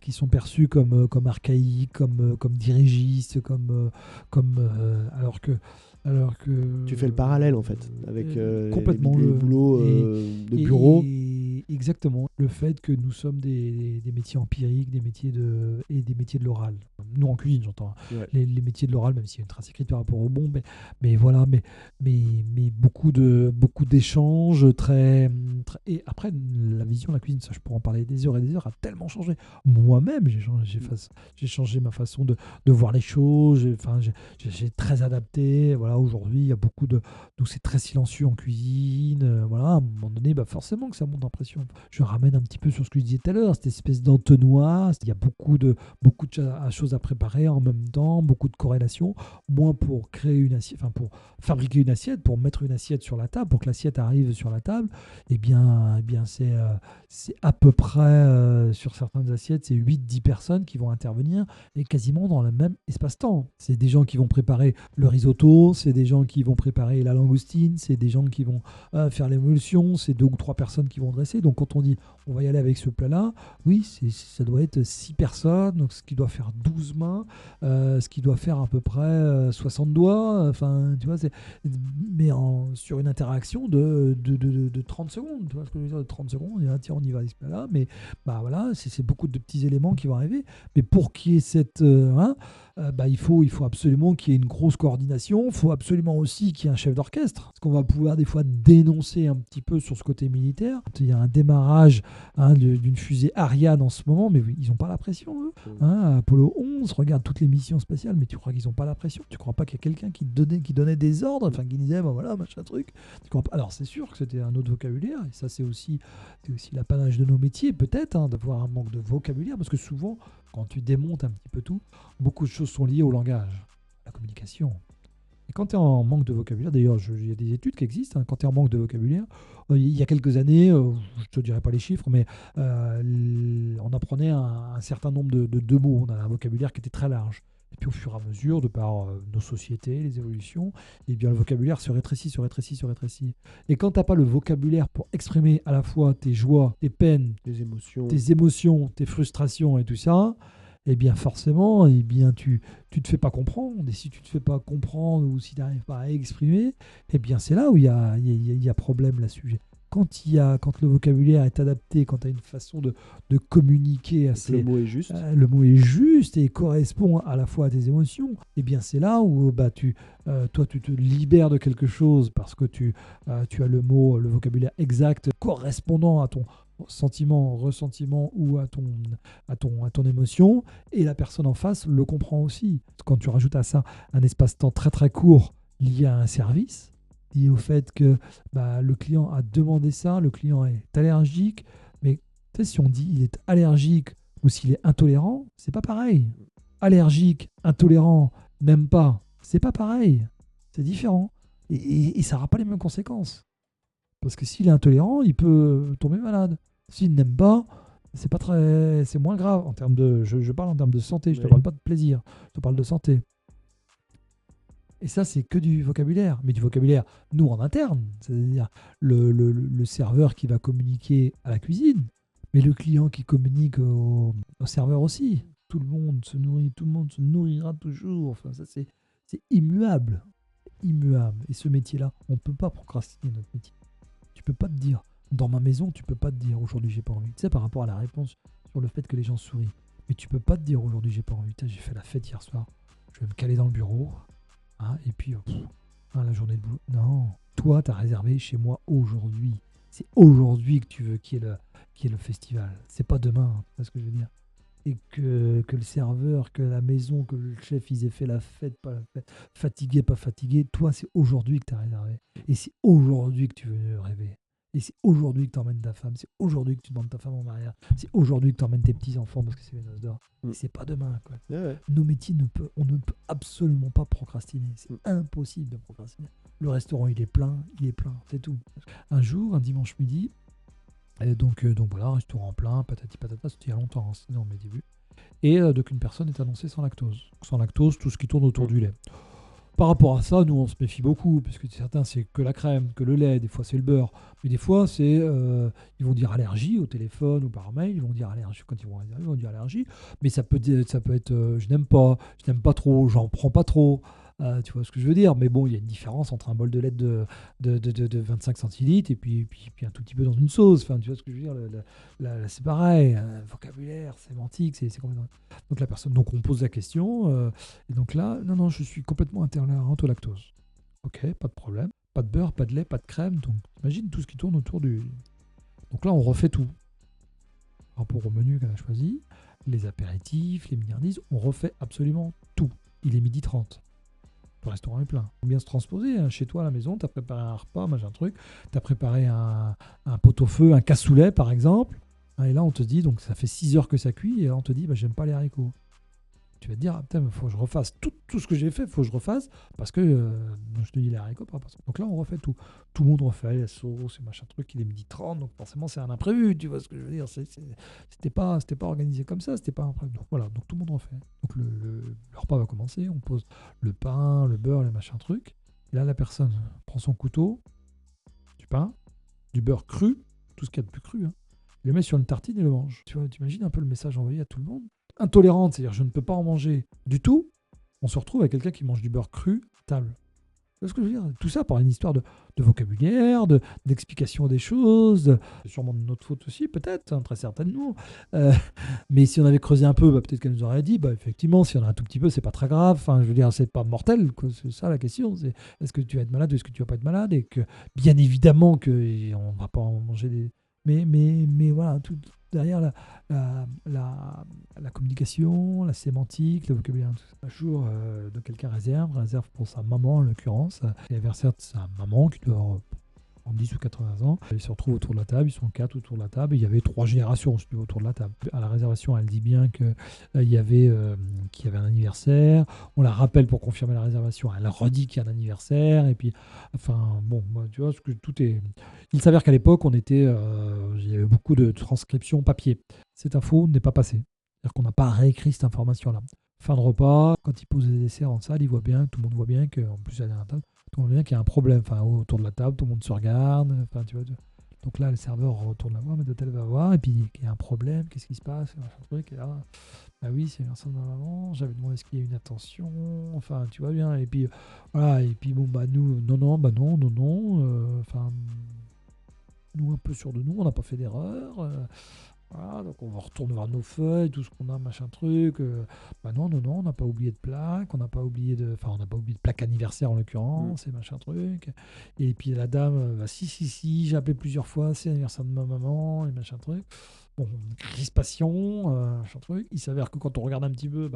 Speaker 1: qui sont perçus comme archaïques, comme dirigistes, alors que
Speaker 2: tu fais le parallèle en fait avec
Speaker 1: complètement
Speaker 2: les boulots de bureau.
Speaker 1: Exactement. Le fait que nous sommes des métiers empiriques, et des métiers de l'oral. Nous en cuisine, j'entends.
Speaker 2: Ouais.
Speaker 1: Les métiers de l'oral, même s'il y a une trace écrite par rapport au bon, mais voilà, mais beaucoup d'échanges, et après, la vision de la cuisine, ça je pourrais en parler des heures et des heures, a tellement changé. Moi-même, j'ai changé ma façon de voir les choses, j'ai très adapté. Voilà, aujourd'hui, il y a beaucoup de. Donc c'est très silencieux en cuisine. Voilà, à un moment donné, forcément que ça monte en pression. Je ramène un petit peu sur ce que je disais tout à l'heure, cette espèce d'entonnoir. Il y a beaucoup de choses à préparer en même temps, beaucoup de corrélations. Moins pour créer une assiette, enfin pour fabriquer une assiette, pour mettre une assiette sur la table, pour que l'assiette arrive sur la table. C'est à peu près, sur certaines assiettes, c'est 8-10 personnes qui vont intervenir et quasiment dans le même espace-temps. C'est des gens qui vont préparer le risotto, c'est des gens qui vont préparer la langoustine, c'est des gens qui vont faire l'émulsion, c'est 2 ou 3 personnes qui vont dresser. Donc quand on dit on va y aller avec ce plat-là, oui, ça doit être 6 personnes, donc ce qui doit faire 12 mains, ce qui doit faire à peu près 60 doigts, enfin tu vois, sur une interaction de 30 secondes, tu vois ce que je veux dire, de 30 secondes, on dit, ah, tiens, on y va avec ce plat-là, mais voilà, c'est beaucoup de petits éléments qui vont arriver, mais pour qu'il y ait il faut absolument qu'il y ait une grosse coordination, il faut absolument aussi qu'il y ait un chef d'orchestre, parce qu'on va pouvoir des fois dénoncer un petit peu sur ce côté militaire. Il y a un démarrage d'une fusée Ariane en ce moment, mais ils n'ont pas la pression, eux. Apollo 11, regarde toutes les missions spatiales, mais tu crois qu'ils n'ont pas la pression? Tu crois pas qu'il y a quelqu'un qui donnait des ordres, enfin qui disait, voilà, machin truc? Tu crois pas? Alors c'est sûr que c'était un autre vocabulaire, et ça c'est aussi l'apanage de nos métiers, peut-être, d'avoir un manque de vocabulaire, parce que souvent, quand tu démontes un petit peu tout, beaucoup de choses sont liées au langage, à la communication. Et quand tu es en manque de vocabulaire, d'ailleurs, il y a des études qui existent, quand tu es en manque de vocabulaire, il y a quelques années, je ne te dirai pas les chiffres, mais on apprenait un certain nombre de mots, on a un vocabulaire qui était très large. Et puis au fur et à mesure, de par nos sociétés, les évolutions, eh bien, le vocabulaire se rétrécit. Et quand tu n'as pas le vocabulaire pour exprimer à la fois tes joies, tes peines, tes émotions, tes frustrations et tout ça, eh bien forcément, tu te fais pas comprendre. Et si tu te fais pas comprendre ou si tu n'arrives pas à exprimer, eh bien c'est là où il y a problème là-dessus. Quand le vocabulaire est adapté, quand tu as une façon de communiquer assez...
Speaker 2: Le mot est juste.
Speaker 1: Le mot est juste et correspond à la fois à tes émotions, eh bien c'est là où toi tu te libères de quelque chose parce que tu as le vocabulaire exact correspondant à ton sentiment, ressentiment ou à ton émotion, et la personne en face le comprend aussi. Quand tu rajoutes à ça un espace-temps très très court lié à un service, lié au fait que le client a demandé ça, le client est allergique, mais tu sais, si on dit il est allergique ou s'il est intolérant, c'est pas pareil. Allergique, intolérant, n'aime pas, c'est pas pareil. C'est différent. Et ça n'aura pas les mêmes conséquences. Parce que s'il est intolérant, il peut tomber malade. S'il n'aime pas, c'est moins grave en termes de. Je parle en termes de santé, je ne te parle pas de plaisir, je te parle de santé. Et ça, c'est que du vocabulaire, mais du vocabulaire, nous, en interne, c'est-à-dire le serveur qui va communiquer à la cuisine, mais le client qui communique au serveur aussi. Tout le monde se nourrit, tout le monde se nourrira toujours. Enfin, ça, c'est immuable. Immuable. Et ce métier-là, on ne peut pas procrastiner notre métier. Tu peux pas te dire, dans ma maison, tu peux pas te dire aujourd'hui j'ai pas envie. Tu sais, par rapport à la réponse sur le fait que les gens sourient. Mais tu peux pas te dire aujourd'hui j'ai pas envie. J'ai fait la fête hier soir, je vais me caler dans le bureau. Et puis, la journée de boulot. Non, toi, tu as réservé chez moi aujourd'hui. C'est aujourd'hui que tu veux qu'il y ait le festival. C'est pas demain, c'est ce que je veux dire. Et que le serveur, que la maison, que le chef, ils aient fait la fête, pas la fête, fatigué, pas fatigué. Toi, c'est aujourd'hui que tu as réservé. Et c'est aujourd'hui que tu veux rêver. Et c'est aujourd'hui que tu emmènes ta femme. C'est aujourd'hui que tu demandes ta femme en mariage. C'est aujourd'hui que tu emmènes tes petits-enfants parce que c'est les noces d'or. Et c'est pas demain, quoi.
Speaker 2: Ouais.
Speaker 1: Nos métiers, on ne peut absolument pas procrastiner. C'est impossible de procrastiner. Le restaurant, il est plein, c'est tout. Un jour, un dimanche midi, et donc voilà, restaurant plein, patati patata, c'était il y a longtemps, c'était dans mes débuts. Et donc une personne est annoncée sans lactose. Sans lactose, tout ce qui tourne autour du lait. Par rapport à ça, nous on se méfie beaucoup, puisque certains c'est que la crème, que le lait, des fois c'est le beurre, mais des fois c'est ils vont dire allergie au téléphone ou par mail, ils vont dire allergie quand ils vont dire allergie, mais ça peut être je n'aime pas trop, j'en prends pas trop. Tu vois ce que je veux dire? Mais bon, il y a une différence entre un bol de lait de 25 centilitres et puis un tout petit peu dans une sauce. Enfin, tu vois ce que je veux dire? C'est pareil, vocabulaire, sémantique, c'est complètement... Donc la personne, donc on pose la question, et donc là, non, je suis complètement intolérante au lactose. Ok, pas de problème. Pas de beurre, pas de lait, pas de crème. Donc imagine tout ce qui tourne autour du... Donc là, on refait tout. Rapport au menu qu'elle a choisi, les apéritifs, les milliardises, on refait absolument tout. Il est 12h30. Le restaurant est plein. Il faut bien se transposer. Hein. Chez toi à la maison, tu as préparé un repas, machin truc. Tu as préparé un pot-au-feu, un cassoulet par exemple. Hein, et là, on te dit, donc ça fait 6 heures que ça cuit. Et là, on te dit, bah, j'aime pas les haricots. Tu vas te dire, putain, il faut que je refasse tout ce que j'ai fait, il faut que je refasse parce que je te dis les haricots. Donc là, on refait tout. Tout le monde refait la sauce et machin truc. Il est 12h30, donc forcément, c'est un imprévu. Tu vois ce que je veux dire? C'était pas organisé comme ça, c'était pas un imprévu. Donc voilà, donc tout le monde refait. Donc le repas va commencer. On pose le pain, le beurre, les machins trucs. Et là, la personne prend son couteau, du pain, du beurre cru, tout ce qu'il y a de plus cru, hein, il le met sur une tartine et le mange. Tu vois, tu imagines un peu le message envoyé à tout le monde? Intolérante, c'est-à-dire je ne peux pas en manger du tout, on se retrouve avec quelqu'un qui mange du beurre cru à table. Tu vois ce que je veux dire? Tout ça par une histoire de vocabulaire, d'explication des choses. C'est sûrement de notre faute aussi, peut-être, hein, très certainement. Mais si on avait creusé un peu, peut-être qu'elle nous aurait dit, effectivement, si on a un tout petit peu, c'est pas très grave. Enfin, je veux dire, c'est pas mortel, quoi. C'est ça la question. C'est est-ce que tu vas être malade ou est-ce que tu vas pas être malade? Et que, bien évidemment, on va pas en manger des... Mais voilà, tout derrière la communication, la sémantique, le vocabulaire. Un jour, de quelqu'un réserve pour sa maman en l'occurrence, l'anniversaire de sa maman qui doit avoir 10 ou 80 ans. Ils se retrouvent autour de la table, ils sont 4 autour de la table. Il y avait 3 générations autour de la table. À la réservation, elle dit bien qu'il y avait un anniversaire. On la rappelle pour confirmer la réservation. Elle redit qu'il y a un anniversaire. Et puis, enfin, bon, tu vois, tout est... Il s'avère qu'à l'époque, il y avait beaucoup de transcriptions papier. Cette info n'est pas passée. C'est-à-dire qu'on n'a pas réécrit cette information-là. Fin de repas, quand il pose les desserts en salle, tout le monde voit bien qu'en plus, elle est à la table. Tout le monde voit bien qu'il y a un problème. Enfin, autour de la table, tout le monde se regarde. Enfin, tu vois, donc là, le serveur retourne la voir, mais d'hôtel va voir, et puis il y a un problème, qu'est-ce qui se passe? Et là, ah oui, c'est l'anniversaire de ma maman, j'avais demandé est-ce qu'il y a une attention, enfin, tu vois bien, et puis voilà, et puis bon, nous, non, enfin, nous un peu sûrs de nous, on n'a pas fait d'erreur. Voilà, donc on va retourner voir nos feuilles, tout ce qu'on a, machin truc. Non, on n'a pas oublié de plaque, on n'a pas oublié de plaque anniversaire en l'occurrence, et machin truc. Et puis la dame, si, j'ai appelé plusieurs fois, c'est l'anniversaire de ma maman, et machin truc. Bon, crispation, machin truc. Il s'avère que quand on regarde un petit peu,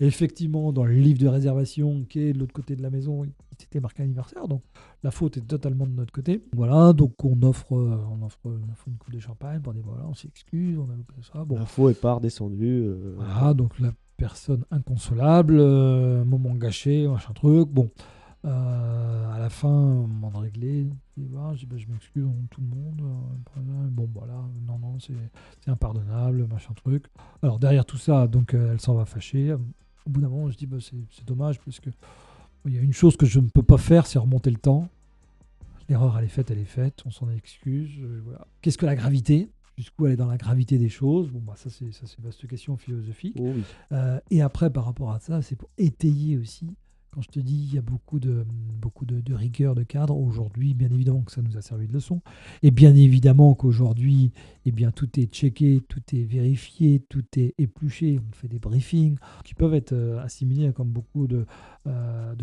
Speaker 1: effectivement, dans le livre de réservation qui est de l'autre côté de la maison, il s'était marqué anniversaire, donc la faute est totalement de notre côté. Voilà, donc on offre une coupe de champagne pour dire voilà, on s'excuse, on a loupé ça. Bon.
Speaker 2: L'info est pas redescendue.
Speaker 1: Voilà, donc la personne inconsolable, moment gâché, machin truc. Bon, à la fin, moment de régler, voilà, je dis je m'excuse tout le monde. Bon, voilà, non, c'est impardonnable, machin truc. Alors derrière tout ça, donc elle s'en va fâcher. Au bout d'un moment, je dis c'est dommage parce que il y a une chose que je ne peux pas faire, c'est remonter le temps. L'erreur, elle est faite, on s'en excuse. Voilà. Qu'est-ce que la gravité? Jusqu'où elle est dans la gravité des choses? Bon, ça c'est une vaste question philosophique.
Speaker 2: Oh oui.
Speaker 1: Et après, par rapport à ça, c'est pour étayer aussi. Quand je te dis, il y a beaucoup de rigueur de cadre. Aujourd'hui, bien évidemment que ça nous a servi de leçon. Et bien évidemment qu'aujourd'hui, tout est checké, tout est vérifié, tout est épluché. On fait des briefings qui peuvent être assimilés comme beaucoup de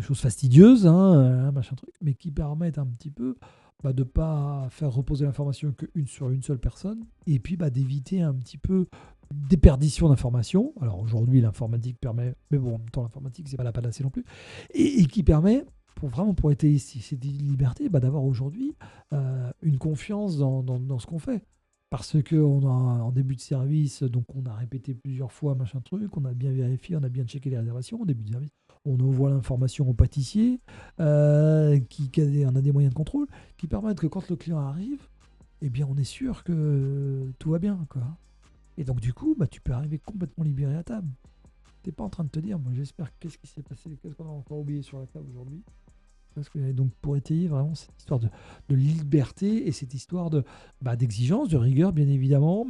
Speaker 1: choses fastidieuses, machin truc, mais qui permettent un petit peu de ne pas faire reposer l'information sur une seule personne. Et puis d'éviter un petit peu déperdition d'informations. Alors aujourd'hui, l'informatique permet, mais bon, en même temps, l'informatique, c'est pas la panacée non plus, et qui permet, pour étayer cette liberté, d'avoir aujourd'hui une confiance dans ce qu'on fait. Parce qu'on a en début de service, donc on a répété plusieurs fois, machin truc, on a bien vérifié, on a bien checké les réservations en début de service. On envoie l'information au pâtissier, qui en a des moyens de contrôle, qui permettent que quand le client arrive, on est sûr que tout va bien, quoi. Et donc, du coup, tu peux arriver complètement libéré à table. Tu n'es pas en train de te dire, moi j'espère, qu'est-ce qui s'est passé, qu'est-ce qu'on a encore oublié sur la table aujourd'hui. Parce que, donc, pour étayer vraiment cette histoire de liberté et cette histoire d'exigence, de rigueur, bien évidemment,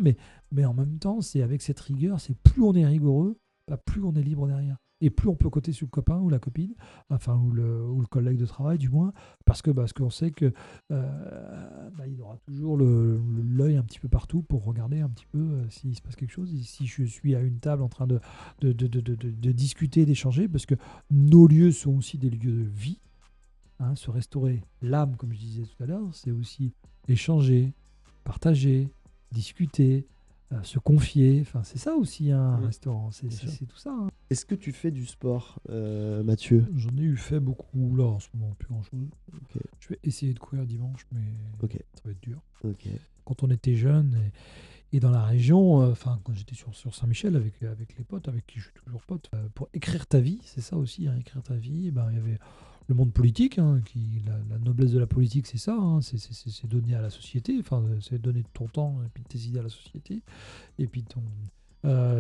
Speaker 1: mais en même temps, c'est avec cette rigueur, c'est plus on est rigoureux, plus on est libre derrière. Et plus on peut compter sur le copain ou la copine, enfin, ou le collègue de travail, du moins, parce qu'on sait que il aura toujours l'œil un petit peu partout pour regarder un petit peu s'il se passe quelque chose. Et si je suis à une table en train de discuter, d'échanger, parce que nos lieux sont aussi des lieux de vie, hein, se restaurer l'âme, comme je disais tout à l'heure, c'est aussi échanger, partager, discuter, se confier. Enfin, c'est ça aussi un restaurant, c'est tout ça. Hein.
Speaker 2: Est-ce que tu fais du sport, Mathieu?
Speaker 1: J'en ai eu fait beaucoup, là en ce moment, plus grand-chose.
Speaker 2: Okay.
Speaker 1: Je vais essayer de courir dimanche, mais ça va être dur.
Speaker 2: Okay.
Speaker 1: Quand on était jeune et dans la région, quand j'étais sur Saint-Michel avec les potes, avec qui je suis toujours pote, pour écrire ta vie, c'est ça aussi, hein, écrire ta vie, il y avait le monde politique, hein, la noblesse de la politique, c'est ça, hein, c'est donner à la société, c'est donner ton temps et puis tes idées à la société, et puis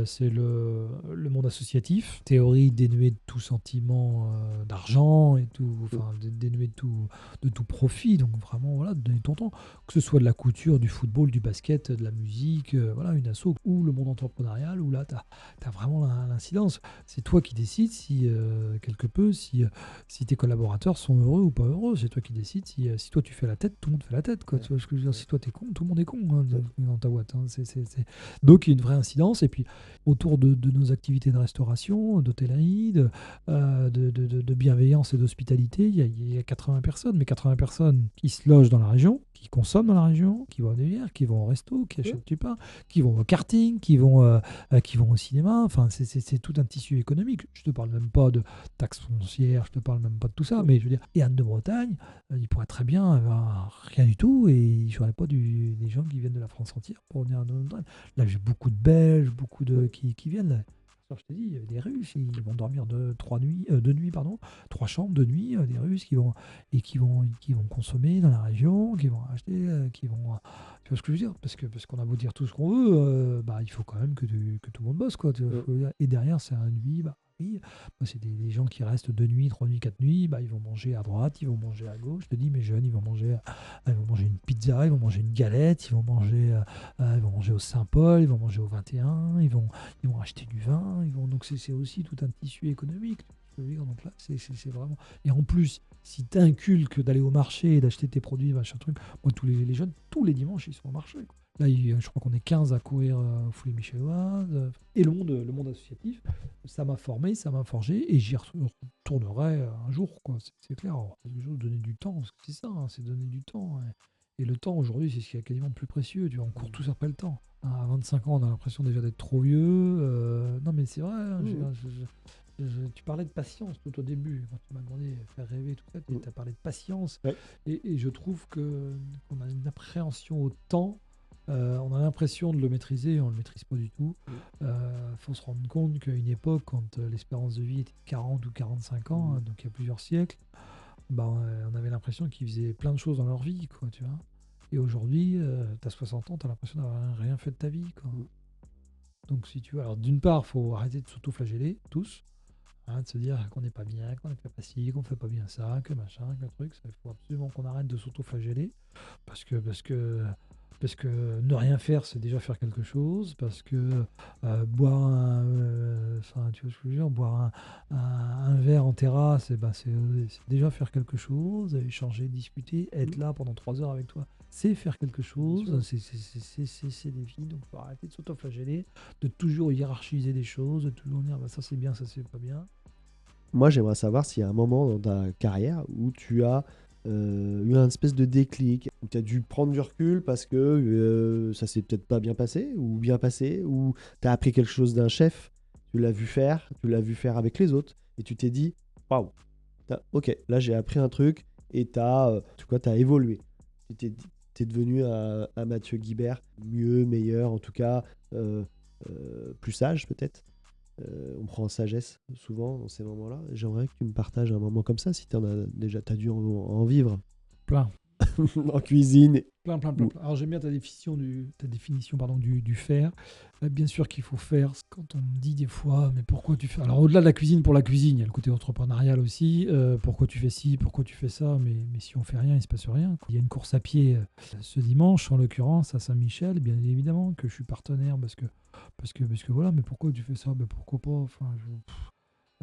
Speaker 1: c'est le monde associatif, théorie dénuée de tout sentiment d'argent et tout, dénuée de tout profit, donc vraiment voilà, donner ton temps, que ce soit de la couture, du football, du basket, de la musique, une asso, ou le monde entrepreneurial, où là tu as vraiment l'incidence. C'est toi qui décides si tes collaborateurs sont heureux ou pas heureux, c'est toi qui décides si toi tu fais la tête, tout le monde fait la tête, quoi. Tu vois ce que je veux dire, si toi t'es con, tout le monde est con, hein, dans ta boîte, hein. Donc il y a une vraie incidence. Et puis autour de nos activités de restauration, d'hôtellerie, de bienveillance et d'hospitalité, il y a 80 personnes, mais 80 personnes qui se logent dans la région, qui consomment dans la région, qui vont à des bières, qui vont au resto, qui achètent du pain, qui vont au karting, qui vont au cinéma. Enfin, c'est tout un tissu économique. Je te parle même pas de taxes foncières, je te parle même pas de tout ça, mais je veux dire, et Anne de Bretagne, il pourrait très bien avoir rien du tout et il n'y aurait pas des gens qui viennent de la France entière pour venir à Anne de Bretagne. Là, j'ai beaucoup de Belges, beaucoup de qui viennent. Là. Je t'ai dit, il y a des Russes, ils vont dormir trois chambres de nuit, des Russes qui vont consommer dans la région, qui vont acheter, tu vois ce que je veux dire, parce qu'on a beau dire tout ce qu'on veut, il faut quand même que tout le monde bosse, quoi. Et derrière, c'est un nuit, oui, c'est des gens qui restent 2 nuits, 3 nuits, 4 nuits, ils vont manger à droite, ils vont manger à gauche. Je te dis, mes jeunes, ils vont manger une pizza, ils vont manger une galette, ils vont manger au Saint-Paul, ils vont manger au 21, ils vont acheter du vin, donc c'est aussi tout un tissu économique. Donc là, c'est vraiment. Et en plus, si tu inculques d'aller au marché et d'acheter tes produits, machin truc, moi, tous les jeunes, tous les dimanches, ils sont au marché, quoi. Là, je crois qu'on est 15 à courir au Foulée Michelloise. Et le monde associatif, ça m'a formé, ça m'a forgé, et j'y retournerai un jour, quoi. C'est clair. Alors, donner du temps, parce que c'est ça, hein, c'est donner du temps. Ouais. Et le temps, aujourd'hui, c'est ce qui est quasiment le plus précieux. Tu vois, on court tous après le temps. À 25 ans, on a l'impression déjà d'être trop vieux. Non, mais c'est vrai. Hein, tu parlais de patience tout au début, quand tu m'as demandé de faire rêver, tout ça, tu as parlé de patience. Ouais. Et je trouve qu'on a une appréhension au temps. On a l'impression de le maîtriser, on ne le maîtrise pas du tout. Faut se rendre compte qu'à une époque, quand l'espérance de vie était de 40 ou 45 ans, donc il y a plusieurs siècles, on avait l'impression qu'ils faisaient plein de choses dans leur vie, quoi, tu vois. Et aujourd'hui, tu as 60 ans, tu as l'impression d'avoir rien fait de ta vie, quoi. Donc si tu veux, alors d'une part, il faut arrêter de s'auto-flageller, tous, de se dire qu'on n'est pas bien, qu'on ne fait pas ci, qu'on ne fait pas bien ça, que machin, que truc. Il faut absolument qu'on arrête de s'auto-flageller, parce que ne rien faire, c'est déjà faire quelque chose, parce que boire tu vois ce que je veux dire, boire un verre en terrasse, c'est déjà faire quelque chose, échanger, discuter, être là pendant 3 heures avec toi, c'est faire quelque chose, c'est des vies, donc il faut arrêter de s'auto-flageller, de toujours hiérarchiser des choses, de toujours dire ça c'est bien, ça c'est pas bien.
Speaker 2: Moi, j'aimerais savoir s'il y a un moment dans ta carrière où tu as eu un espèce de déclic, où tu as dû prendre du recul parce que ça s'est peut-être pas bien passé, ou bien passé, ou tu as appris quelque chose d'un chef, tu l'as vu faire avec les autres, et tu t'es dit, waouh, ok, là j'ai appris un truc, et tu as évolué. Tu t'es devenu un Mathieu Guibert, mieux, meilleur, en tout cas, plus sage peut-être. On prend en sagesse souvent dans ces moments-là. J'aimerais que tu me partages un moment comme ça, si tu en as déjà, t'as dû en vivre.
Speaker 1: Plein.
Speaker 2: En cuisine.
Speaker 1: Plein. Alors j'aime bien ta définition du faire. Bien sûr qu'il faut faire. Quand on me dit des fois, mais pourquoi tu fais... Alors au-delà de la cuisine, pour la cuisine, il y a le côté entrepreneurial aussi. Pourquoi tu fais ci, pourquoi tu fais ça, mais si on fait rien, il se passe rien. Il y a une course à pied ce dimanche, en l'occurrence à Saint-Michel, bien évidemment que je suis partenaire parce que voilà, mais pourquoi tu fais ça, pourquoi pas,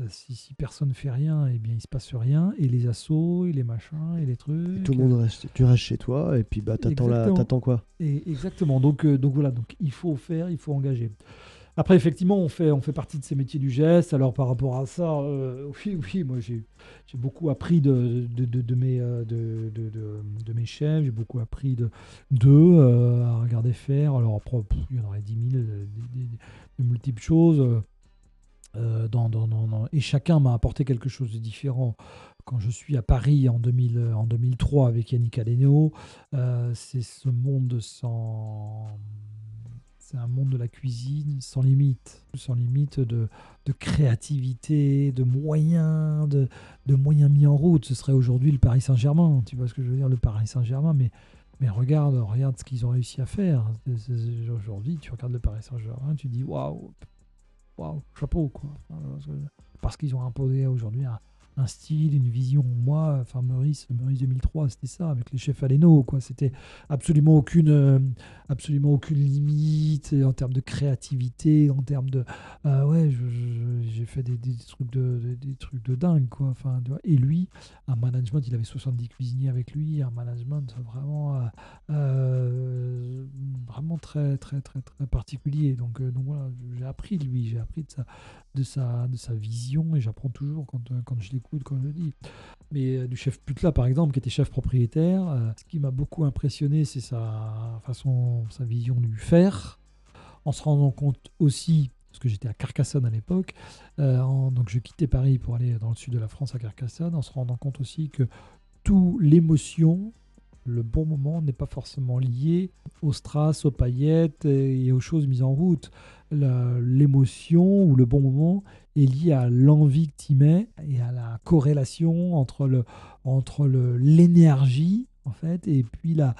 Speaker 1: Si personne ne fait rien, eh bien, il se passe rien. Et les assauts, et les machins, et les trucs.
Speaker 2: Et tout le monde reste, tu restes chez toi et puis t'attends quoi?
Speaker 1: Exactement. Donc voilà, donc il faut faire, il faut engager. Après, effectivement, on fait partie de ces métiers du geste. Alors, par rapport à ça, oui, moi, j'ai beaucoup appris de mes chefs. J'ai beaucoup appris d'eux à regarder faire. Alors, après, il y en aurait 10 000, de multiples choses. Et chacun m'a apporté quelque chose de différent. Quand je suis à Paris en 2003 avec Yannick Aleno, c'est ce monde c'est un monde de la cuisine sans limite de créativité, de moyens mis en route. Ce serait aujourd'hui le Paris Saint-Germain, tu vois ce que je veux dire, le Paris Saint-Germain, mais regarde ce qu'ils ont réussi à faire. Aujourd'hui, tu regardes le Paris Saint-Germain, tu dis waouh, waouh, chapeau, quoi. Parce qu'ils ont imposé aujourd'hui un style, une vision. Moi, enfin Meurice 2003, c'était ça, avec les chefs Aleno, quoi. C'était absolument aucune limite en termes de créativité, en termes de. Ouais, j'ai fait des trucs de dingue, quoi. Enfin, tu vois. Et lui, un management, il avait 70 cuisiniers avec lui, un management vraiment très, très, très, très particulier. Donc voilà, j'ai appris de lui, j'ai appris de sa vision et j'apprends toujours quand je l'écoute, quand je le dis. Mais du chef Putla, par exemple, qui était chef propriétaire, ce qui m'a beaucoup impressionné, c'est sa vision du faire, en se rendant compte aussi, parce que j'étais à Carcassonne à l'époque, donc je quittais Paris pour aller dans le sud de la France à Carcassonne, en se rendant compte aussi que toute l'émotion, le bon moment n'est pas forcément lié aux strass, aux paillettes et aux choses mises en route. L'émotion ou le bon moment est lié à l'envie que tu mets et à la corrélation entre l'énergie en fait et puis la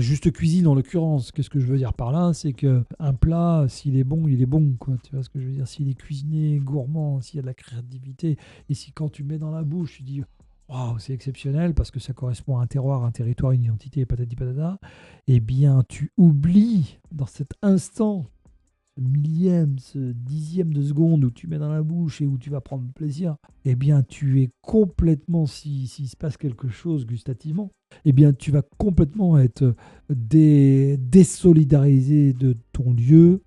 Speaker 1: juste cuisine en l'occurrence. Qu'est-ce que je veux dire par là? C'est que un plat, s'il est bon, il est bon, quoi. Tu vois ce que je veux dire? S'il est cuisiné, gourmand, s'il y a de la créativité et si quand tu mets dans la bouche, tu dis waouh, c'est exceptionnel parce que ça correspond à un terroir, un territoire, une identité, patati patata, eh bien, tu oublies dans cet instant, ce millième, ce dixième de seconde où tu mets dans la bouche et où tu vas prendre plaisir, eh bien, tu es complètement, s'il se passe quelque chose gustativement, eh bien, tu vas complètement être désolidarisé de ton lieu,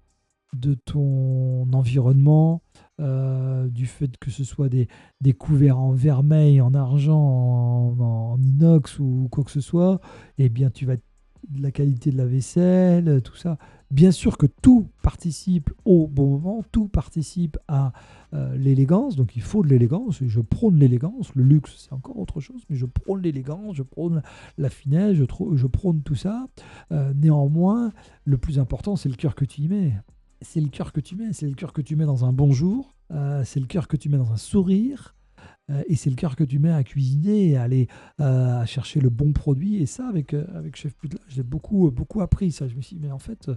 Speaker 1: de ton environnement, du fait que ce soit des couverts en vermeil, en argent, en inox ou quoi que ce soit, eh bien tu vas la qualité de la vaisselle, tout ça. Bien sûr que tout participe au bon moment, tout participe à l'élégance, donc il faut de l'élégance, et je prône l'élégance, le luxe c'est encore autre chose, mais je prône l'élégance, je prône la finesse, je prône tout ça. Néanmoins, le plus important c'est le cœur que tu y mets. C'est le cœur que tu mets, c'est le cœur que tu mets dans un bonjour, c'est le cœur que tu mets dans un sourire, et c'est le cœur que tu mets à cuisiner et à aller à chercher le bon produit. Et ça, avec Chef Putla, j'ai beaucoup appris ça. Je me suis dit, mais en fait,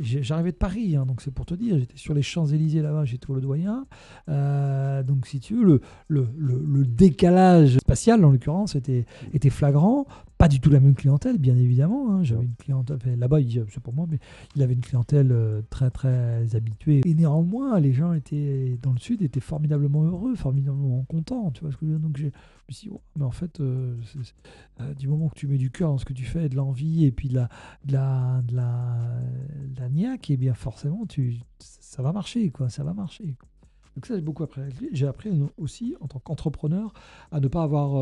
Speaker 1: j'arrivais de Paris, hein, donc c'est pour te dire, j'étais sur les Champs-Élysées là-bas, j'étais au Le Doyen. Donc si tu veux, le décalage spatial, en l'occurrence, était flagrant. Pas du tout la même clientèle, bien évidemment, hein. J'avais une clientèle, enfin, là-bas, c'est pour moi, mais il avait une clientèle très très habituée. Et néanmoins, les gens dans le sud étaient formidablement heureux, formidablement contents. Tu vois ce que je veux dire? Donc je me suis dit, oh, mais en fait, du moment que tu mets du cœur dans ce que tu fais, de l'envie et puis de la niaque, et bien forcément, ça va marcher, quoi, ça va marcher. Donc ça, j'ai beaucoup appris avec lui. J'ai appris aussi, en tant qu'entrepreneur, à ne pas avoir,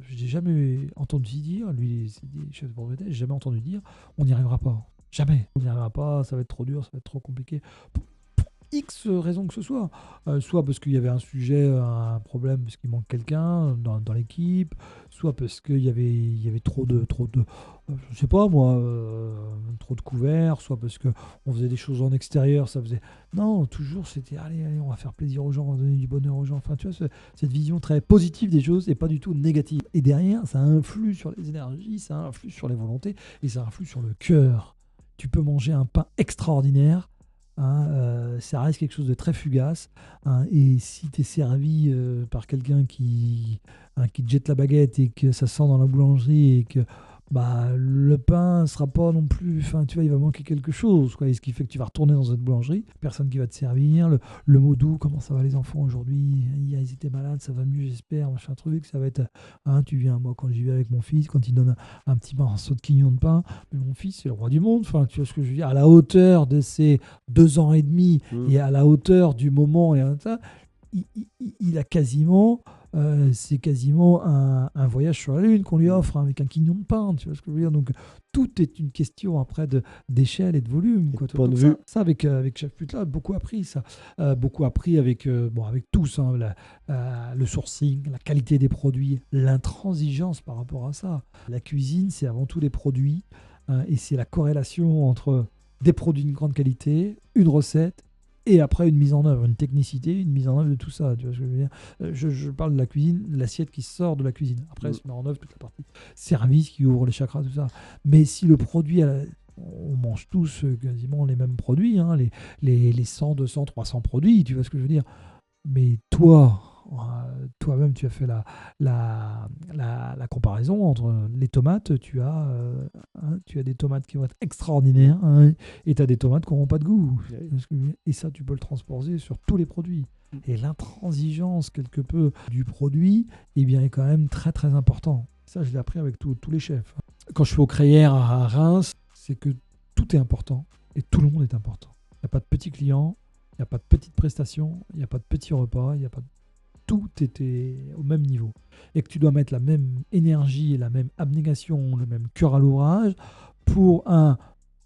Speaker 1: j'ai jamais entendu dire, lui, c'est des chefs de propriété, j'ai jamais entendu dire, on n'y arrivera pas. Jamais. On n'y arrivera pas, ça va être trop dur, ça va être trop compliqué. Pour X raisons que ce soit. Soit parce qu'il y avait un sujet, un problème, parce qu'il manque quelqu'un dans l'équipe, soit parce qu'il y avait trop de je sais pas moi, trop de couverts, soit parce qu'on faisait des choses en extérieur, ça faisait. Non, toujours c'était allez, on va faire plaisir aux gens, on va donner du bonheur aux gens. Enfin, tu vois, cette vision très positive des choses et pas du tout négative. Et derrière, ça influe sur les énergies, ça influe sur les volontés et ça influe sur le cœur. Tu peux manger un pain extraordinaire. Hein, ça reste quelque chose de très fugace. Hein, et si tu es servi par quelqu'un qui te jette la baguette et que ça sent dans la boulangerie et que le pain sera pas non plus, enfin tu vois, il va manquer quelque chose, quoi. Et ce qui fait que tu vas retourner dans cette boulangerie, personne qui va te servir, le mot doux, comment ça va les enfants aujourd'hui, ils étaient malades, ça va mieux j'espère, machin truc, ça va être, tu viens, moi quand j'y vais avec mon fils, quand il donne un petit morceau de quignon de pain, mais mon fils c'est le roi du monde, enfin tu vois ce que je veux dire, à la hauteur de ses 2 ans et demi et à la hauteur du moment et ça, il a quasiment, c'est quasiment un voyage sur la Lune qu'on lui offre, hein, avec un quignon de pain, tu vois ce que je veux dire. Donc tout est une question après d'échelle et de volume, quoi.
Speaker 2: point de
Speaker 1: Donc
Speaker 2: vue.
Speaker 1: ça avec Chef Putla, beaucoup appris ça. Beaucoup appris avec tous, hein, le sourcing, la qualité des produits, l'intransigeance par rapport à ça. La cuisine, c'est avant tout les produits, hein, et c'est la corrélation entre des produits d'une grande qualité, une recette, et après une mise en œuvre, une technicité, une mise en œuvre de tout ça. Tu vois ce que je veux dire. Je parle de la cuisine, l'assiette qui sort de la cuisine. Après, se met en œuvre toute la partie service qui ouvre les chakras, tout ça. Mais si le produit, on mange tous quasiment les mêmes produits, hein, les 100, 200, 300 produits, tu vois ce que je veux dire. Mais toi-même, tu as fait la comparaison entre les tomates. Tu as des tomates qui vont être extraordinaires, hein, et tu as des tomates qui n'auront pas de goût. Et ça, tu peux le transposer sur tous les produits. Et l'intransigeance, quelque peu, du produit, eh bien, est quand même très, très important. Ça, je l'ai appris avec tous les chefs. Quand je suis au Crayère à Reims, c'est que tout est important et tout le monde est important. Il n'y a pas de petits clients. Il n'y a pas de petites prestations, il n'y a pas de petits repas, il y a pas de... Tout était au même niveau. Et que tu dois mettre la même énergie et la même abnégation, le même cœur à l'ouvrage pour un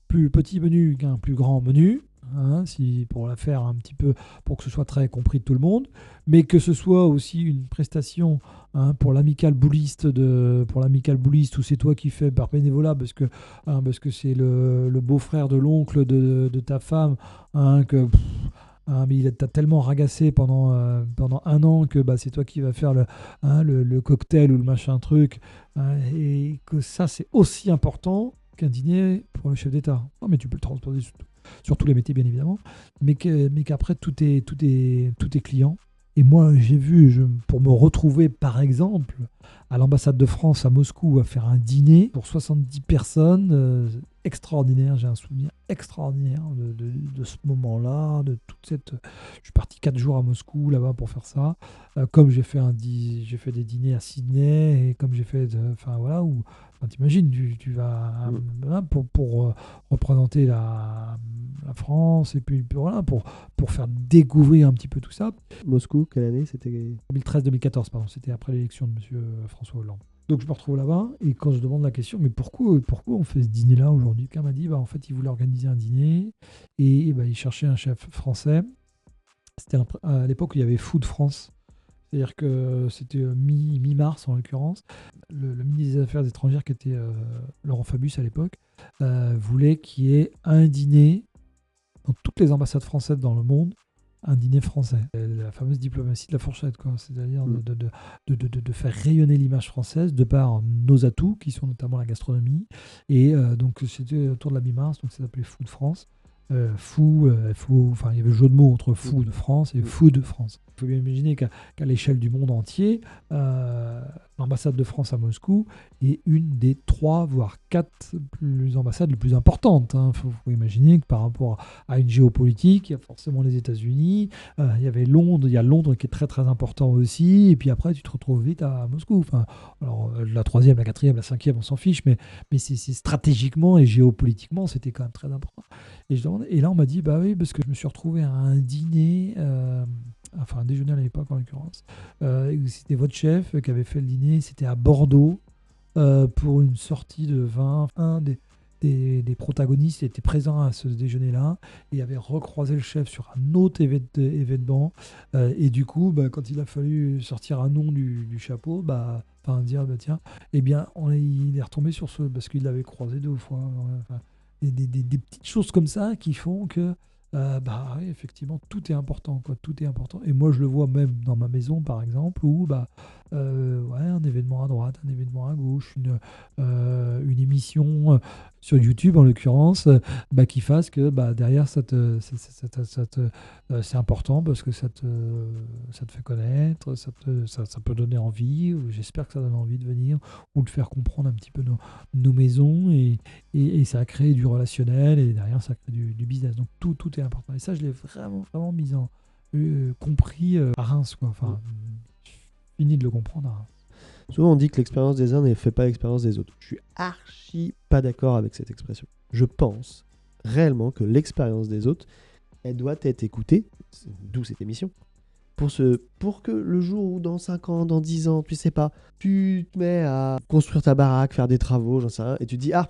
Speaker 1: plus petit menu qu'un plus grand menu, hein, pour la faire un petit peu, pour que ce soit très compris de tout le monde, mais que ce soit aussi une prestation, hein, pour l'amical bouliste où c'est toi qui fais par bénévolat parce que c'est le beau-frère de l'oncle de ta femme, hein, mais il t'a tellement ragassé pendant 1 an que c'est toi qui vas faire le cocktail ou le machin truc, hein, et que ça c'est aussi important qu'un dîner pour le chef d'État. Non, mais tu peux le transposer sur tous les métiers, bien évidemment, mais qu'après, tout est client. Et moi, j'ai vu, pour me retrouver, par exemple, à l'ambassade de France à Moscou, à faire un dîner pour 70 personnes, extraordinaire. J'ai un souvenir extraordinaire de ce moment-là, de toute cette... Je suis parti 4 jours à Moscou, là-bas, pour faire ça. Comme j'ai fait des dîners à Sydney, et comme j'ai fait... Enfin, voilà, où... T'imagines, tu vas pour représenter la France, et puis voilà, pour faire découvrir un petit peu tout ça.
Speaker 2: Moscou, quelle année c'était?
Speaker 1: 2013-2014, pardon, c'était après l'élection de M. François Hollande. Donc je me retrouve là-bas, et quand je demande la question, mais pourquoi on fait ce dîner-là aujourd'hui? Quelqu'un m'a dit, en fait, il voulait organiser un dîner, et il cherchait un chef français. C'était à l'époque où il y avait Food France. C'est-à-dire que c'était mi-mars en l'occurrence. Le ministre des Affaires étrangères, qui était Laurent Fabius à l'époque, voulait qu'il y ait un dîner dans toutes les ambassades françaises dans le monde, un dîner français. La fameuse diplomatie de la fourchette, quoi. C'est-à-dire de faire rayonner l'image française de par nos atouts, qui sont notamment la gastronomie. Et donc c'était autour de la mi-mars, donc ça s'appelait Food France. Enfin, il y avait le jeu de mots entre Fou de France et Food France. Il faut bien imaginer qu'à l'échelle du monde entier, l'ambassade de France à Moscou est une des 3 voire 4 ambassades les plus importantes. Il faut imaginer que par rapport à une géopolitique, il y a forcément les États-Unis, il y avait Londres, il y a Londres qui est très très important aussi, et puis après tu te retrouves vite à Moscou. Enfin, alors la 3e, la 4e, la 5e, on s'en fiche, mais c'est stratégiquement et géopolitiquement, c'était quand même très important. Et là, on m'a dit, oui, parce que je me suis retrouvé à un dîner, enfin un déjeuner à l'époque en l'occurrence. C'était votre chef qui avait fait le dîner, c'était à Bordeaux, pour une sortie de vin. Un des protagonistes était présent à ce déjeuner-là et avait recroisé le chef sur un autre événement. Et du coup, quand il a fallu sortir un nom du chapeau, dire, tiens, eh bien, il est retombé sur ce, parce qu'il l'avait croisé 2 fois. Enfin, des petites choses comme ça qui font que oui, effectivement tout est important, quoi, tout est important. Et moi je le vois même dans ma maison par exemple, où un événement à droite, un événement à gauche, une émission sur YouTube en l'occurrence, qui fasse que derrière c'est important parce que ça te fait connaître, ça peut donner envie, ou j'espère que ça donne envie de venir, ou de faire comprendre un petit peu nos maisons, et ça crée du relationnel, et derrière ça crée du business. Donc tout est important. Et ça, je l'ai vraiment, vraiment compris à Reims, quoi. Enfin, fini de le comprendre à Reims.
Speaker 2: Souvent, on dit que l'expérience des uns ne fait pas l'expérience des autres. Je suis archi pas d'accord avec cette expression. Je pense réellement que l'expérience des autres, elle doit être écoutée, d'où cette émission, pour que le jour où dans 5 ans, dans 10 ans, tu sais pas, tu te mets à construire ta baraque, faire des travaux, j'en sais rien, et tu te dis, ah,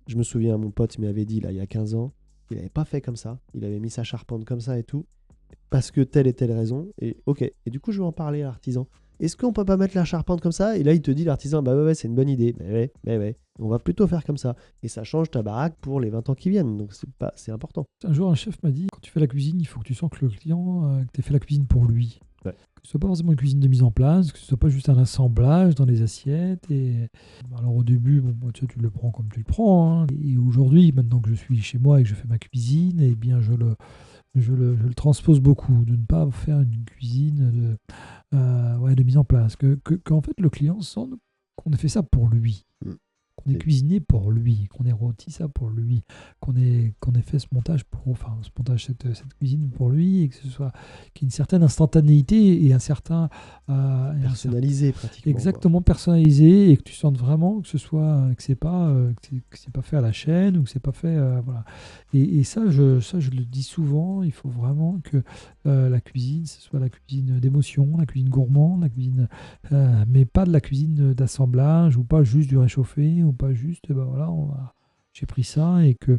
Speaker 2: je me souviens, mon pote m'avait dit, là, il y a 15 ans, il n'avait pas fait comme ça, il avait mis sa charpente comme ça et tout, parce que telle et telle raison, et ok. Et du coup, je vais en parler à l'artisan. Est-ce qu'on peut pas mettre la charpente comme ça? Et là, il te dit, l'artisan, bah ouais, c'est une bonne idée. Mais ouais, on va plutôt faire comme ça. Et ça change ta baraque pour les 20 ans qui viennent. Donc, c'est important.
Speaker 1: Un jour, un chef m'a dit, quand tu fais la cuisine, il faut que tu sens que le client, que tu aies fait la cuisine pour lui.
Speaker 2: Ouais.
Speaker 1: Que ce soit pas forcément une cuisine de mise en place, que ce soit pas juste un assemblage dans les assiettes. Alors au début, tu le prends comme tu le prends, hein. Et aujourd'hui, maintenant que je suis chez moi et que je fais ma cuisine, eh bien je le transpose beaucoup, de ne pas faire une cuisine de mise en place. Qu'en fait, le client sent qu'on a fait ça pour lui. Qu'on ait cuisiné pour lui, qu'on ait rôti ça pour lui, qu'on ait fait ce montage cette cuisine pour lui, et que ce soit qu'il y ait une certaine instantanéité et un certain
Speaker 2: personnalisé pratiquement.
Speaker 1: Exactement, personnalisé, et que tu sentes vraiment que ce soit que c'est pas fait à la chaîne, ou que c'est pas fait voilà. Et ça je le dis souvent, il faut vraiment que la cuisine, ce soit la cuisine d'émotion, la cuisine gourmande, la cuisine mais pas de la cuisine d'assemblage, ou pas juste du réchauffé, ou pas juste j'ai pris ça, et que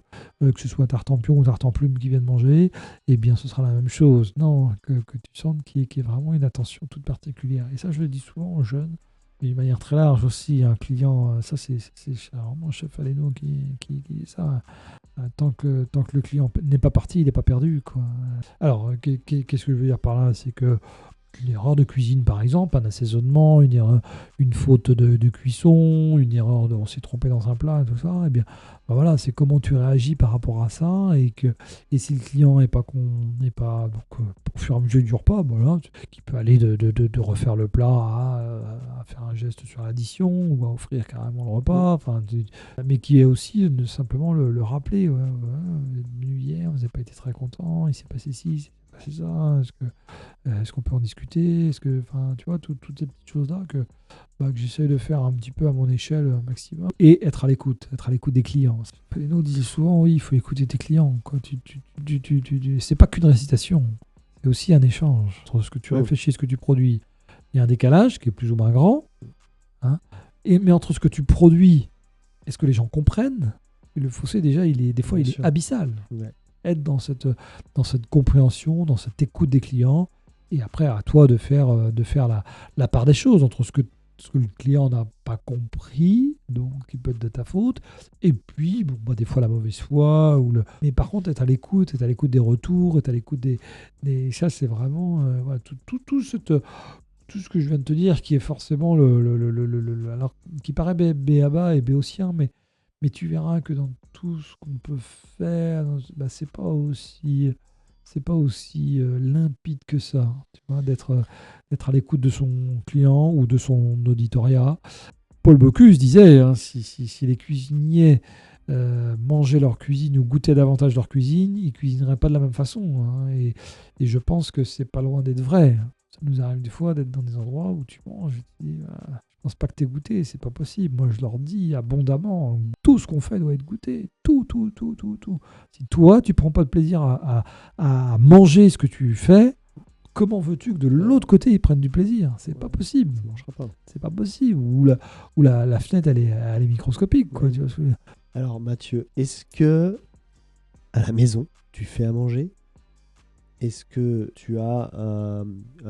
Speaker 1: ce soit tartempion ou tartemplum qui viennent manger, eh bien ce sera la même chose. Non, que tu sentes qu'il y ait vraiment une attention toute particulière. Et ça, je le dis souvent aux jeunes, mais d'une manière très large aussi. Un client, ça c'est vraiment chef Aleno qui dit ça. Tant que le client n'est pas parti, il n'est pas perdu, quoi. Alors, qu'est-ce que je veux dire par là? C'est que une erreur de cuisine, par exemple, un assaisonnement, une faute de cuisson, une erreur on s'est trompé dans un plat, et tout ça, eh bien, voilà, c'est comment tu réagis par rapport à ça, et si le client n'est pas donc, au fur et à mesure du repas, voilà, qui peut aller de refaire le plat à faire un geste sur l'addition, ou à offrir carrément le repas, mais qui est aussi de simplement le rappeler, hier, vous n'avez pas été très content, il s'est passé ci, c'est ça, est-ce qu'on peut en discuter, tu vois, toutes ces petites choses-là que j'essaye de faire un petit peu à mon échelle maximum, et être à l'écoute des clients. Nous disent souvent, oui, il faut écouter tes clients, quoi. C'est pas qu'une récitation, c'est aussi un échange entre ce que tu réfléchis et ce que tu produis. Il y a un décalage qui est plus ou moins grand, hein, mais entre ce que tu produis et ce que les gens comprennent, le fossé déjà, des fois, il est abyssal. Ouais. Être dans cette compréhension, dans cette écoute des clients, et après à toi de faire la part des choses entre ce que le client n'a pas compris, donc qui peut être de ta faute, et puis des fois la mauvaise foi, mais par contre être à l'écoute des retours, être à l'écoute des ça, c'est vraiment tout ce que je viens de te dire, qui est forcément alors qui paraît béaba et béotien, mais tu verras que dans tout ce qu'on peut faire, c'est pas aussi limpide que ça, tu vois, d'être à l'écoute de son client ou de son auditoria. Paul Bocuse disait, hein, si les cuisiniers mangeaient leur cuisine ou goûtaient davantage leur cuisine, ils cuisineraient pas de la même façon, hein, et je pense que c'est pas loin d'être vrai. Ça nous arrive des fois d'être dans des endroits où tu manges et tu dis, je pense pas que tu aies goûté, c'est pas possible. Moi, je leur dis abondamment, tout ce qu'on fait doit être goûté. Tout. Si toi, tu prends pas de plaisir à manger ce que tu fais, comment veux-tu que de l'autre côté, ils prennent du plaisir? C'est pas possible.
Speaker 2: Ça marchera pas.
Speaker 1: C'est pas possible. Ou la fenêtre, elle est microscopique, quoi.
Speaker 2: Oui.
Speaker 1: Tu vois ce que je veux dire.
Speaker 2: Alors, Mathieu, est-ce que à la maison, tu fais à manger? Est-ce que tu as un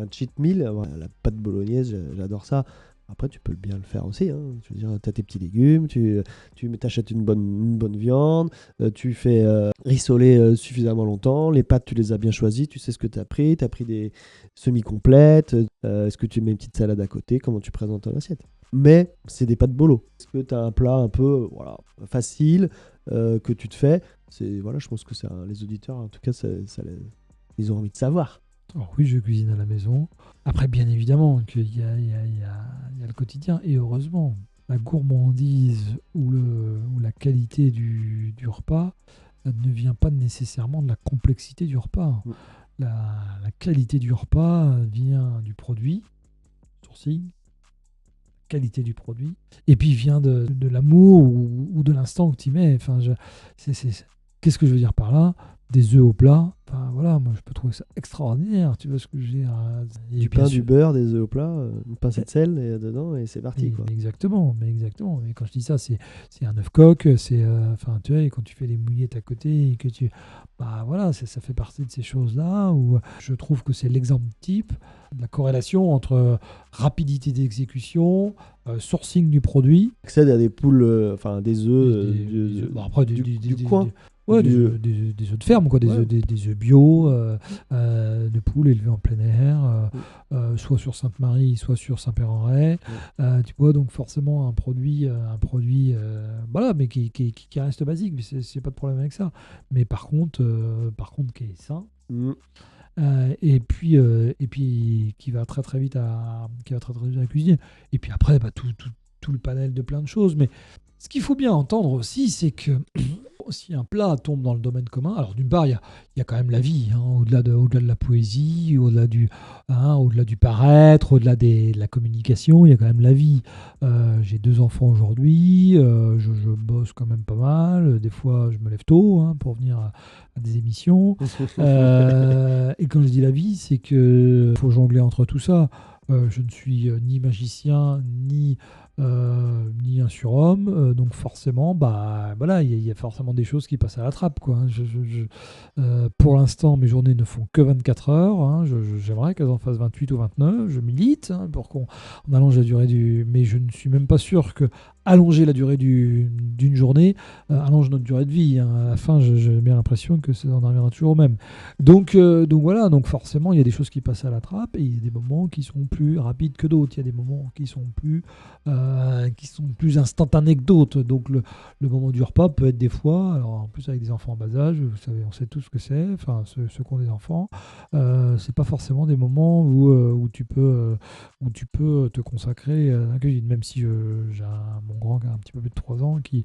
Speaker 2: cheat meal? La pâte bolognaise, j'adore ça. Après, tu peux bien le faire aussi. Hein. Je veux dire, tu as tes petits légumes, tu t'achètes une bonne viande, tu fais rissoler suffisamment longtemps. Les pâtes, tu les as bien choisies, tu sais ce que tu as pris. Tu as pris des semi-complètes. Est-ce que tu mets une petite salade à côté? Comment tu présentes ton assiette? Mais c'est des pâtes bolo. Est-ce que tu as un plat un peu facile que tu te fais? Je pense que les auditeurs, en tout cas, ils ont envie de savoir.
Speaker 1: Alors oui, je cuisine à la maison. Après, bien évidemment, qu'il y a le quotidien. Et heureusement, la gourmandise ou la qualité du repas ne vient pas nécessairement de la complexité du repas. La qualité du repas vient du produit, sourcing, qualité du produit, et puis vient de l'amour ou de l'instant que tu y mets. Qu'est-ce que je veux dire par là? Des œufs au plat, moi je peux trouver ça extraordinaire, tu vois ce que je veux dire.
Speaker 2: Du pain, du beurre, des œufs au plat, une pincée de sel dedans et c'est parti. Quoi.
Speaker 1: Exactement. Mais quand je dis ça, c'est un œuf coq, tu vois, et quand tu fais les mouillettes à côté et que ça fait partie de ces choses-là où je trouve que c'est l'exemple type de la corrélation entre rapidité d'exécution, sourcing du produit.
Speaker 2: Accède à des poules, des œufs du coin.
Speaker 1: Ouais, des œufs de ferme, quoi, des œufs bio, de poules élevées en plein air, soit sur Sainte-Marie, soit sur Saint-Père-en-Retz. Tu vois, donc forcément un produit mais qui reste basique, mais c'est pas de problème avec ça. Mais par contre qui est sain. Et puis qui va très très vite à cuisiner. Et puis après, tout le panel de plein de choses. Mais ce qu'il faut bien entendre aussi, c'est que si un plat tombe dans le domaine commun, alors d'une part, il y a quand même la vie, hein, au-delà de la poésie, au-delà du paraître, au-delà de la communication, il y a quand même la vie. J'ai 2 enfants aujourd'hui, je bosse quand même pas mal, des fois je me lève tôt pour venir à des émissions. Et quand je dis la vie, c'est qu'il faut jongler entre tout ça. Je ne suis ni magicien, ni un surhomme, donc forcément, il y a forcément des choses qui passent à la trappe, quoi. Pour l'instant, mes journées ne font que 24 heures. Hein. J'aimerais qu'elles en fassent 28 ou 29. Je milite pour qu'on allonge la durée mais je ne suis même pas sûr que allonger la durée d'une journée allonge notre durée de vie. Hein. À la fin, j'ai bien l'impression que ça en reviendra toujours au même. Donc forcément, il y a des choses qui passent à la trappe et il y a des moments qui sont plus rapides que d'autres. Il y a des moments qui sont plus instantanés que d'autres. Donc le moment du repas peut être des fois, alors en plus avec des enfants en bas âge, vous savez, on sait tous ce que c'est, ceux qui ont des enfants, c'est pas forcément des moments où tu peux te consacrer à la cuisine, même si j'ai mon grand qui a un petit peu plus de 3 ans qui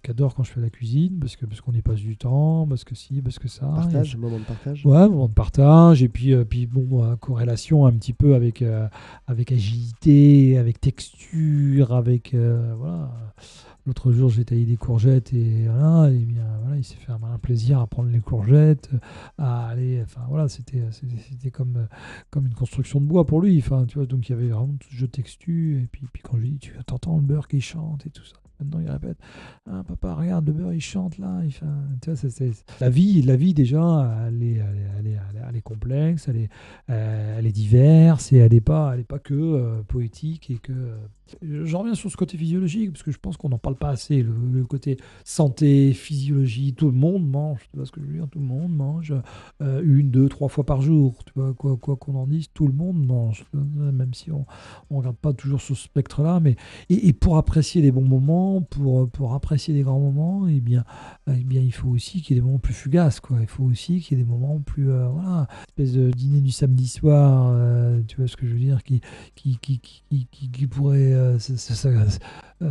Speaker 1: adore quand je fais la cuisine parce qu'on y passe du temps, parce que ça.
Speaker 2: Moment de partage.
Speaker 1: Ouais, moment de partage, et puis corrélation un petit peu avec agilité, avec texture, avec L'autre jour, j'ai taillé des courgettes et il s'est fait un malin plaisir à prendre les courgettes, à aller. C'était comme une construction de bois pour lui. Tu vois, donc il y avait vraiment tout ce jeu de texture. Et puis quand je lui dis, tu entends le beurre qui chante et tout ça. Maintenant, il répète, ah, papa, regarde, le beurre, il chante là. Tu vois, la vie déjà, elle est complexe, elle est diverse et elle n'est pas que poétique et que. J'en reviens sur ce côté physiologique parce que je pense qu'on n'en parle pas assez. Le côté santé, physiologie, tout le monde mange. Tu vois ce que je veux dire? Tout le monde mange 1, 2, 3 fois par jour. Tu vois, quoi qu'on en dise, tout le monde mange. Même si on ne regarde pas toujours ce spectre-là. Et pour apprécier les bons moments, pour apprécier les grands moments, eh bien, il faut aussi qu'il y ait des moments plus fugaces, quoi. Il faut aussi qu'il y ait des moments plus. Espèce de dîner du samedi soir, tu vois ce que je veux dire, qui pourrait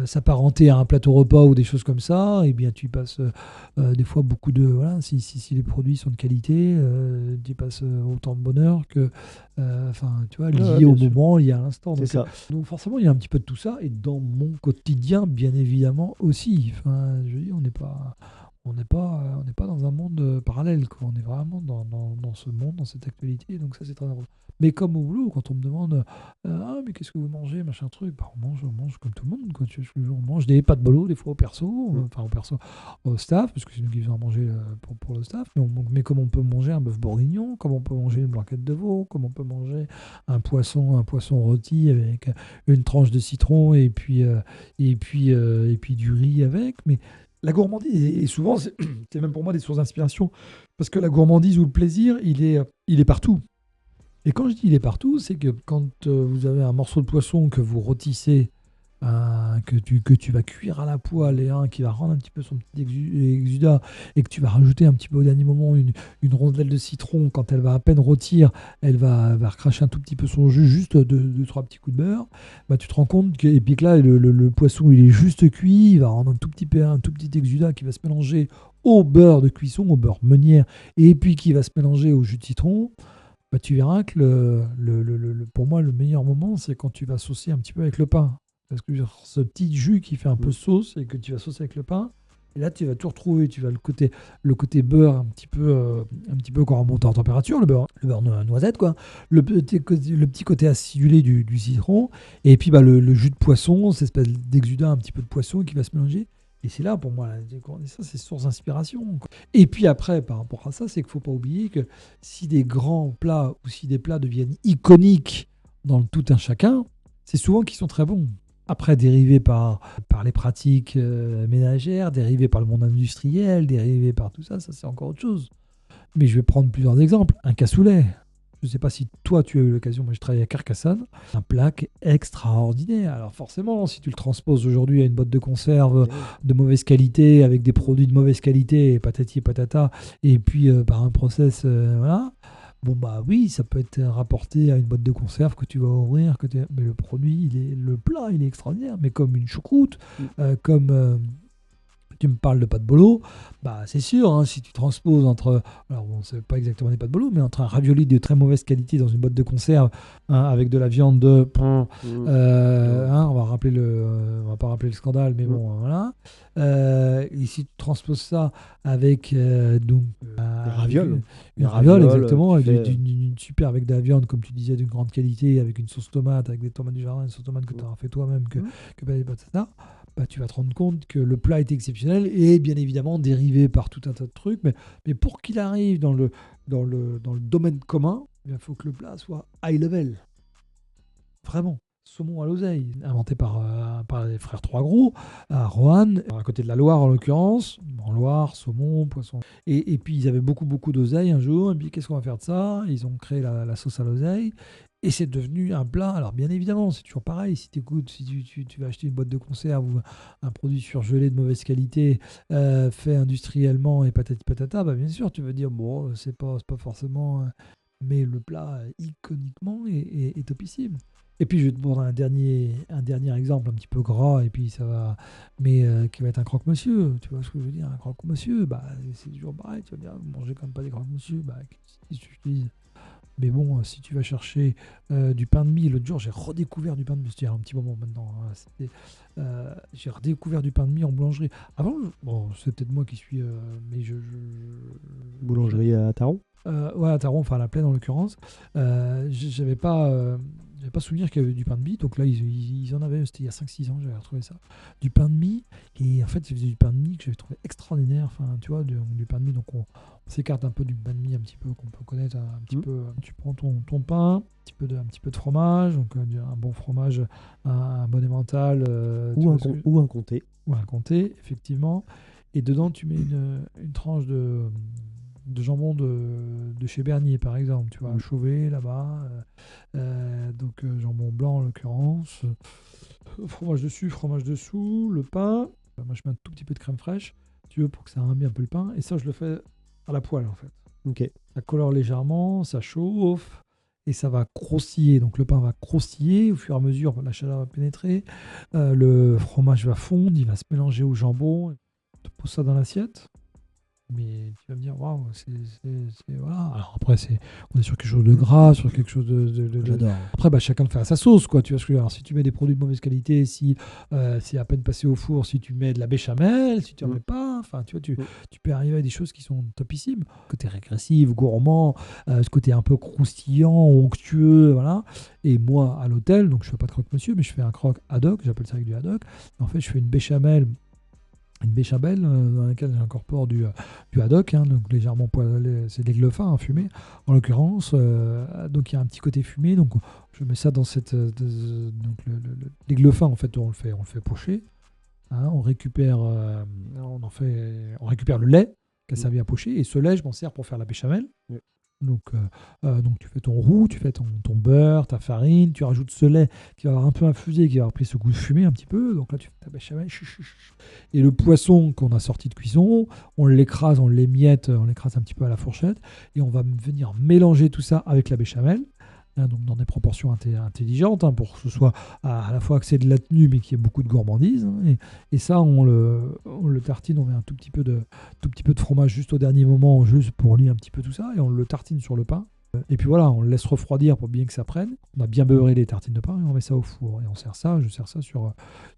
Speaker 1: s'apparenter à un plateau repas ou des choses comme ça, et bien tu passes des fois beaucoup de si les produits sont de qualité, tu passes autant de bonheur que tu vois, lié au moment, lié à l'instant. Donc forcément il y a un petit peu de tout ça, et dans mon quotidien bien évidemment aussi. Je veux dire, On n'est pas dans un monde parallèle, quoi. On est vraiment dans ce monde, dans cette actualité. Donc ça, c'est très important. Mais comme au boulot, quand on me demande ah, mais qu'est-ce que vous mangez, machin truc, bah, on mange comme tout le monde, quoi. On mange des pâtes bolo, des fois au perso, enfin au perso, au staff, parce que c'est nous qui faisons à manger pour le staff. Mais comme on peut manger un bœuf bourguignon, comme on peut manger une blanquette de veau, comme on peut manger un poisson rôti avec une tranche de citron et puis du riz avec. Mais la gourmandise, et souvent, c'est même pour moi des sources d'inspiration, parce que la gourmandise ou le plaisir, il est partout. Et quand je dis il est partout, c'est que quand vous avez un morceau de poisson que vous rôtissez, que tu vas cuire à la poêle et qui va rendre un petit peu son petit exudat, et que tu vas rajouter un petit peu au dernier moment une rondelle de citron, quand elle va à peine rôtir, elle va recracher un tout petit peu son jus, juste deux, trois petits coups de beurre, bah, tu te rends compte et puis que là, le poisson, il est juste cuit, il va rendre un tout petit exudat qui va se mélanger au beurre de cuisson, au beurre meunière, et puis qui va se mélanger au jus de citron. Bah, tu verras que pour moi, le meilleur moment, c'est quand tu vas saucer un petit peu avec le pain. Parce que ce petit jus qui fait un peu sauce et que tu vas saucer avec le pain, et là, tu vas tout retrouver. Tu vas le côté beurre un petit peu quand on remonte en température, le beurre noisette, quoi. Le petit côté acidulé du citron. Et puis, bah, le jus de poisson, cette espèce d'exudat un petit peu de poisson qui va se mélanger. Et c'est là, pour moi, ça, c'est source d'inspiration, quoi. Et puis après, par rapport à ça, c'est qu'il ne faut pas oublier que si des grands plats ou si des plats deviennent iconiques dans le tout un chacun, c'est souvent qu'ils sont très bons. Après, dérivés par les pratiques ménagères, dérivés par le monde industriel, dérivés par tout ça, ça c'est encore autre chose. Mais je vais prendre plusieurs exemples. Un cassoulet. Je ne sais pas si toi tu as eu l'occasion, moi je travaille à Carcassonne, un plat qui est extraordinaire. Alors forcément, si tu le transposes aujourd'hui à une boîte de conserve de mauvaise qualité, avec des produits de mauvaise qualité, patati et patata, et puis par un process, voilà, bon bah oui, ça peut être rapporté à une boîte de conserve que tu vas ouvrir, mais le produit, le plat, il est extraordinaire, mais comme une choucroute, comme tu me parles de pâte bolo, bah c'est sûr, hein, si tu transposes alors bon, c'est pas exactement des pâtes bolo, mais entre un ravioli de très mauvaise qualité dans une boîte de conserve, avec de la viande on va pas rappeler le scandale, mais bon, voilà. Et si tu transposes ça avec
Speaker 2: des ravioles.
Speaker 1: une raviole, exactement, d'une super avec de la viande, comme tu disais, d'une grande qualité, avec une sauce tomate, avec des tomates du jardin, une sauce tomate que tu auras fait toi-même, bah, tu vas te rendre compte que le plat est exceptionnel et bien évidemment dérivé par tout un tas de trucs. Mais pour qu'il arrive dans le domaine commun, il faut que le plat soit high level. Vraiment. Saumon à l'oseille, inventé par les frères Trois Gros, à Roanne, à côté de la Loire en l'occurrence. En Loire, saumon, poisson. Et puis ils avaient beaucoup, beaucoup d'oseille un jour. Et puis qu'est-ce qu'on va faire de ça? Ils ont créé la sauce à l'oseille. Et c'est devenu un plat. Alors bien évidemment, c'est toujours pareil. Si tu vas acheter une boîte de conserve ou un produit surgelé de mauvaise qualité, fait industriellement et patati patata, bah bien sûr, tu vas dire, bon, c'est pas forcément... mais le plat, iconiquement, est topissime. Et puis je vais te prendre un dernier exemple un petit peu gras, et puis ça va, mais qui va être un croque-monsieur. Tu vois ce que je veux dire? Un croque-monsieur, bah, c'est toujours pareil. Tu vas dire, vous mangez quand même pas des croque-monsieur. Bah, qu'est-ce que je te dis? Mais bon, si tu vas chercher du pain de mie, l'autre jour j'ai redécouvert du pain de mie, c'était il y a un petit moment maintenant, hein, j'ai redécouvert du pain de mie en boulangerie. Avant, bon, c'est peut-être moi qui suis, mais
Speaker 2: Boulangerie à Taron.
Speaker 1: Ouais, à Taron, enfin à la Plaine en l'occurrence. J'avais pas souvenir qu'il y avait du pain de mie, donc là ils en avaient, c'était il y a 5-6 ans, j'avais retrouvé ça. Du pain de mie, et en fait ils faisaient du pain de mie que j'avais trouvé extraordinaire, enfin tu vois, du pain de mie, donc on s'écarte un peu du pain de mie un petit peu qu'on peut connaître un petit peu. Tu prends ton pain, un petit peu de fromage, donc un bon fromage, un bon emmental.
Speaker 2: Ou un comté.
Speaker 1: Ou un comté, effectivement. Et dedans tu mets une tranche de jambon de chez Bernier, par exemple, tu vois, Chauvet, là-bas, donc jambon blanc en l'occurrence, fromage dessus, fromage dessous, le pain, moi je mets un tout petit peu de crème fraîche, tu veux, pour que ça imbue un peu le pain, et ça je le fais à la poêle en fait.
Speaker 2: Ok.
Speaker 1: Ça colore légèrement, ça chauffe, et ça va croustiller, donc le pain va croustiller, au fur et à mesure la chaleur va pénétrer, le fromage va fondre, il va se mélanger au jambon, tu poses ça dans l'assiette. Mais tu vas me dire, waouh, voilà. Alors après, on est sur quelque chose de gras, sur quelque chose de.
Speaker 2: J'adore.
Speaker 1: Après, chacun fait à sa sauce, quoi. Tu vois ce que je veux dire. Alors, si tu mets des produits de mauvaise qualité, si c'est à peine passé au four, si tu mets de la béchamel, si tu en mets pas, enfin, tu vois, tu peux arriver à des choses qui sont topissimes. Côté régressif, gourmand, ce côté un peu croustillant, onctueux, voilà. Et moi, à l'hôtel, donc je fais pas de croque-monsieur, mais je fais un croque ad hoc, j'appelle ça avec du ad hoc. En fait, je fais une béchamel dans laquelle j'incorpore du haddock, hein, donc légèrement poêlé, c'est des fin fumé en l'occurrence. Donc il y a un petit côté fumé, donc je mets ça dans cette. Donc l'aigle fin, en fait, on le fait pocher. Hein, on récupère le lait qui a servi à pocher, et ce lait, je m'en sers pour faire la béchamel. Donc tu fais ton roux, tu fais ton beurre, ta farine, tu rajoutes ce lait qui va avoir un peu infusé, qui va avoir pris ce goût de fumée un petit peu. Donc là, tu fais ta béchamel. Et le poisson qu'on a sorti de cuisson, on l'écrase, on l'émiette, on l'écrase un petit peu à la fourchette. Et on va venir mélanger tout ça avec la béchamel. Hein, donc dans des proportions intelligentes, hein, pour que ce soit à la fois que c'est de la tenue, mais qu'il y ait beaucoup de gourmandise. Hein. Et ça, on le tartine, on met un tout petit peu de fromage juste au dernier moment, juste pour lier un petit peu tout ça, et on le tartine sur le pain. Et puis voilà, on le laisse refroidir pour bien que ça prenne. On a bien beurré les tartines de pain et on met ça au four. Et je sers ça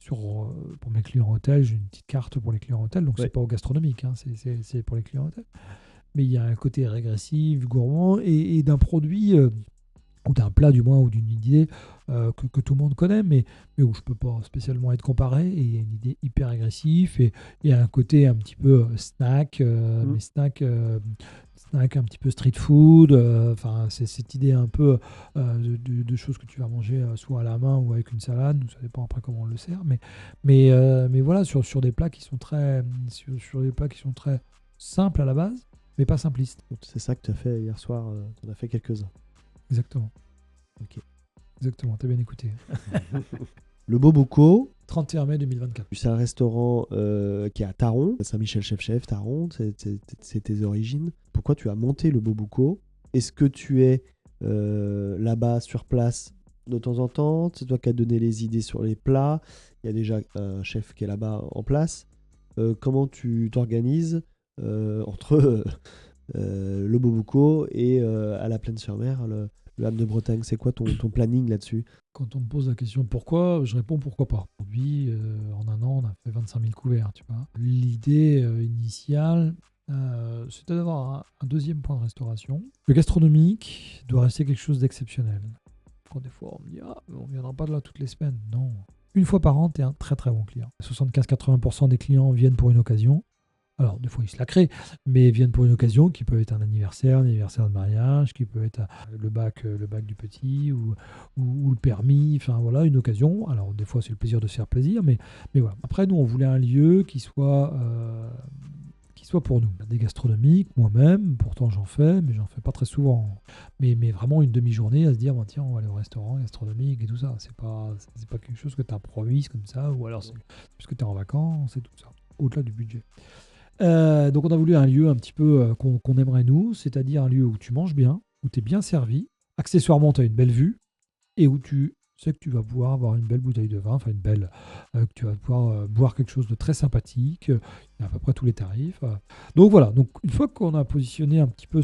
Speaker 1: pour mes clients hôtel. J'ai une petite carte pour les clients hôtel, donc c'est pas au gastronomique, hein, c'est pour les clients hôtel. Mais il y a un côté régressif, gourmand, et d'un produit... ou d'un plat du moins, ou d'une idée que tout le monde connaît, mais où je ne peux pas spécialement être comparé, et il y a une idée hyper agressive, et un côté un petit peu snack, mais snack un petit peu street food, enfin c'est cette idée un peu de choses que tu vas manger soit à la main ou avec une salade, ça dépend après comment on le sert, mais voilà, sur des plats qui sont très sur des plats qui sont très simples à la base, mais pas simplistes.
Speaker 2: Donc, c'est ça que tu as fait hier soir, tu en as fait quelques-uns.
Speaker 1: Exactement.
Speaker 2: Ok.
Speaker 1: Exactement, t'as bien écouté.
Speaker 2: Le Bobuco.
Speaker 1: 31 mai 2024.
Speaker 2: C'est un restaurant qui est à Taron, Saint-Michel Chef, Taron, c'est tes origines. Pourquoi tu as monté le Bobuco? Est-ce que tu es là-bas sur place de temps en temps? C'est toi qui as donné les idées sur les plats? Il y a déjà un chef qui est là-bas en place. Comment tu t'organises entre le Bobuco et à la Plaine-sur-Mer, le Havre de Bretagne? C'est quoi ton planning là-dessus?
Speaker 1: Quand on me pose la question pourquoi, je réponds pourquoi pas. Aujourd'hui, en un an, on a fait 25 000 couverts, tu vois. L'idée initiale, c'était d'avoir un deuxième point de restauration. Le gastronomique doit rester quelque chose d'exceptionnel. Quand des fois, on me dit « Ah, on ne viendra pas de là toutes les semaines ». Non. Une fois par an, tu es un très très bon client. 75-80% des clients viennent pour une occasion. Alors, des fois, ils se la créent, mais viennent pour une occasion qui peut être un anniversaire de mariage, qui peut être le bac du petit ou le permis, enfin voilà, une occasion. Alors, des fois, c'est le plaisir de se faire plaisir, mais voilà. Après, nous, on voulait un lieu qui soit pour nous. Des gastronomiques, moi-même, pourtant j'en fais, mais j'en fais pas très souvent. Mais vraiment une demi-journée à se dire, tiens, on va aller au restaurant gastronomique et tout ça. C'est pas quelque chose que tu improvises comme ça, ou alors c'est parce que tu es en vacances et tout ça, au-delà du budget. Donc on a voulu un lieu un petit peu qu'on aimerait nous, c'est-à-dire un lieu où tu manges bien, où tu es bien servi, accessoirement tu as une belle vue, et où tu sais que tu vas pouvoir avoir une belle bouteille de vin, enfin que tu vas pouvoir boire quelque chose de très sympathique, il y a à peu près tous les tarifs. Donc voilà, donc une fois qu'on a positionné un petit peu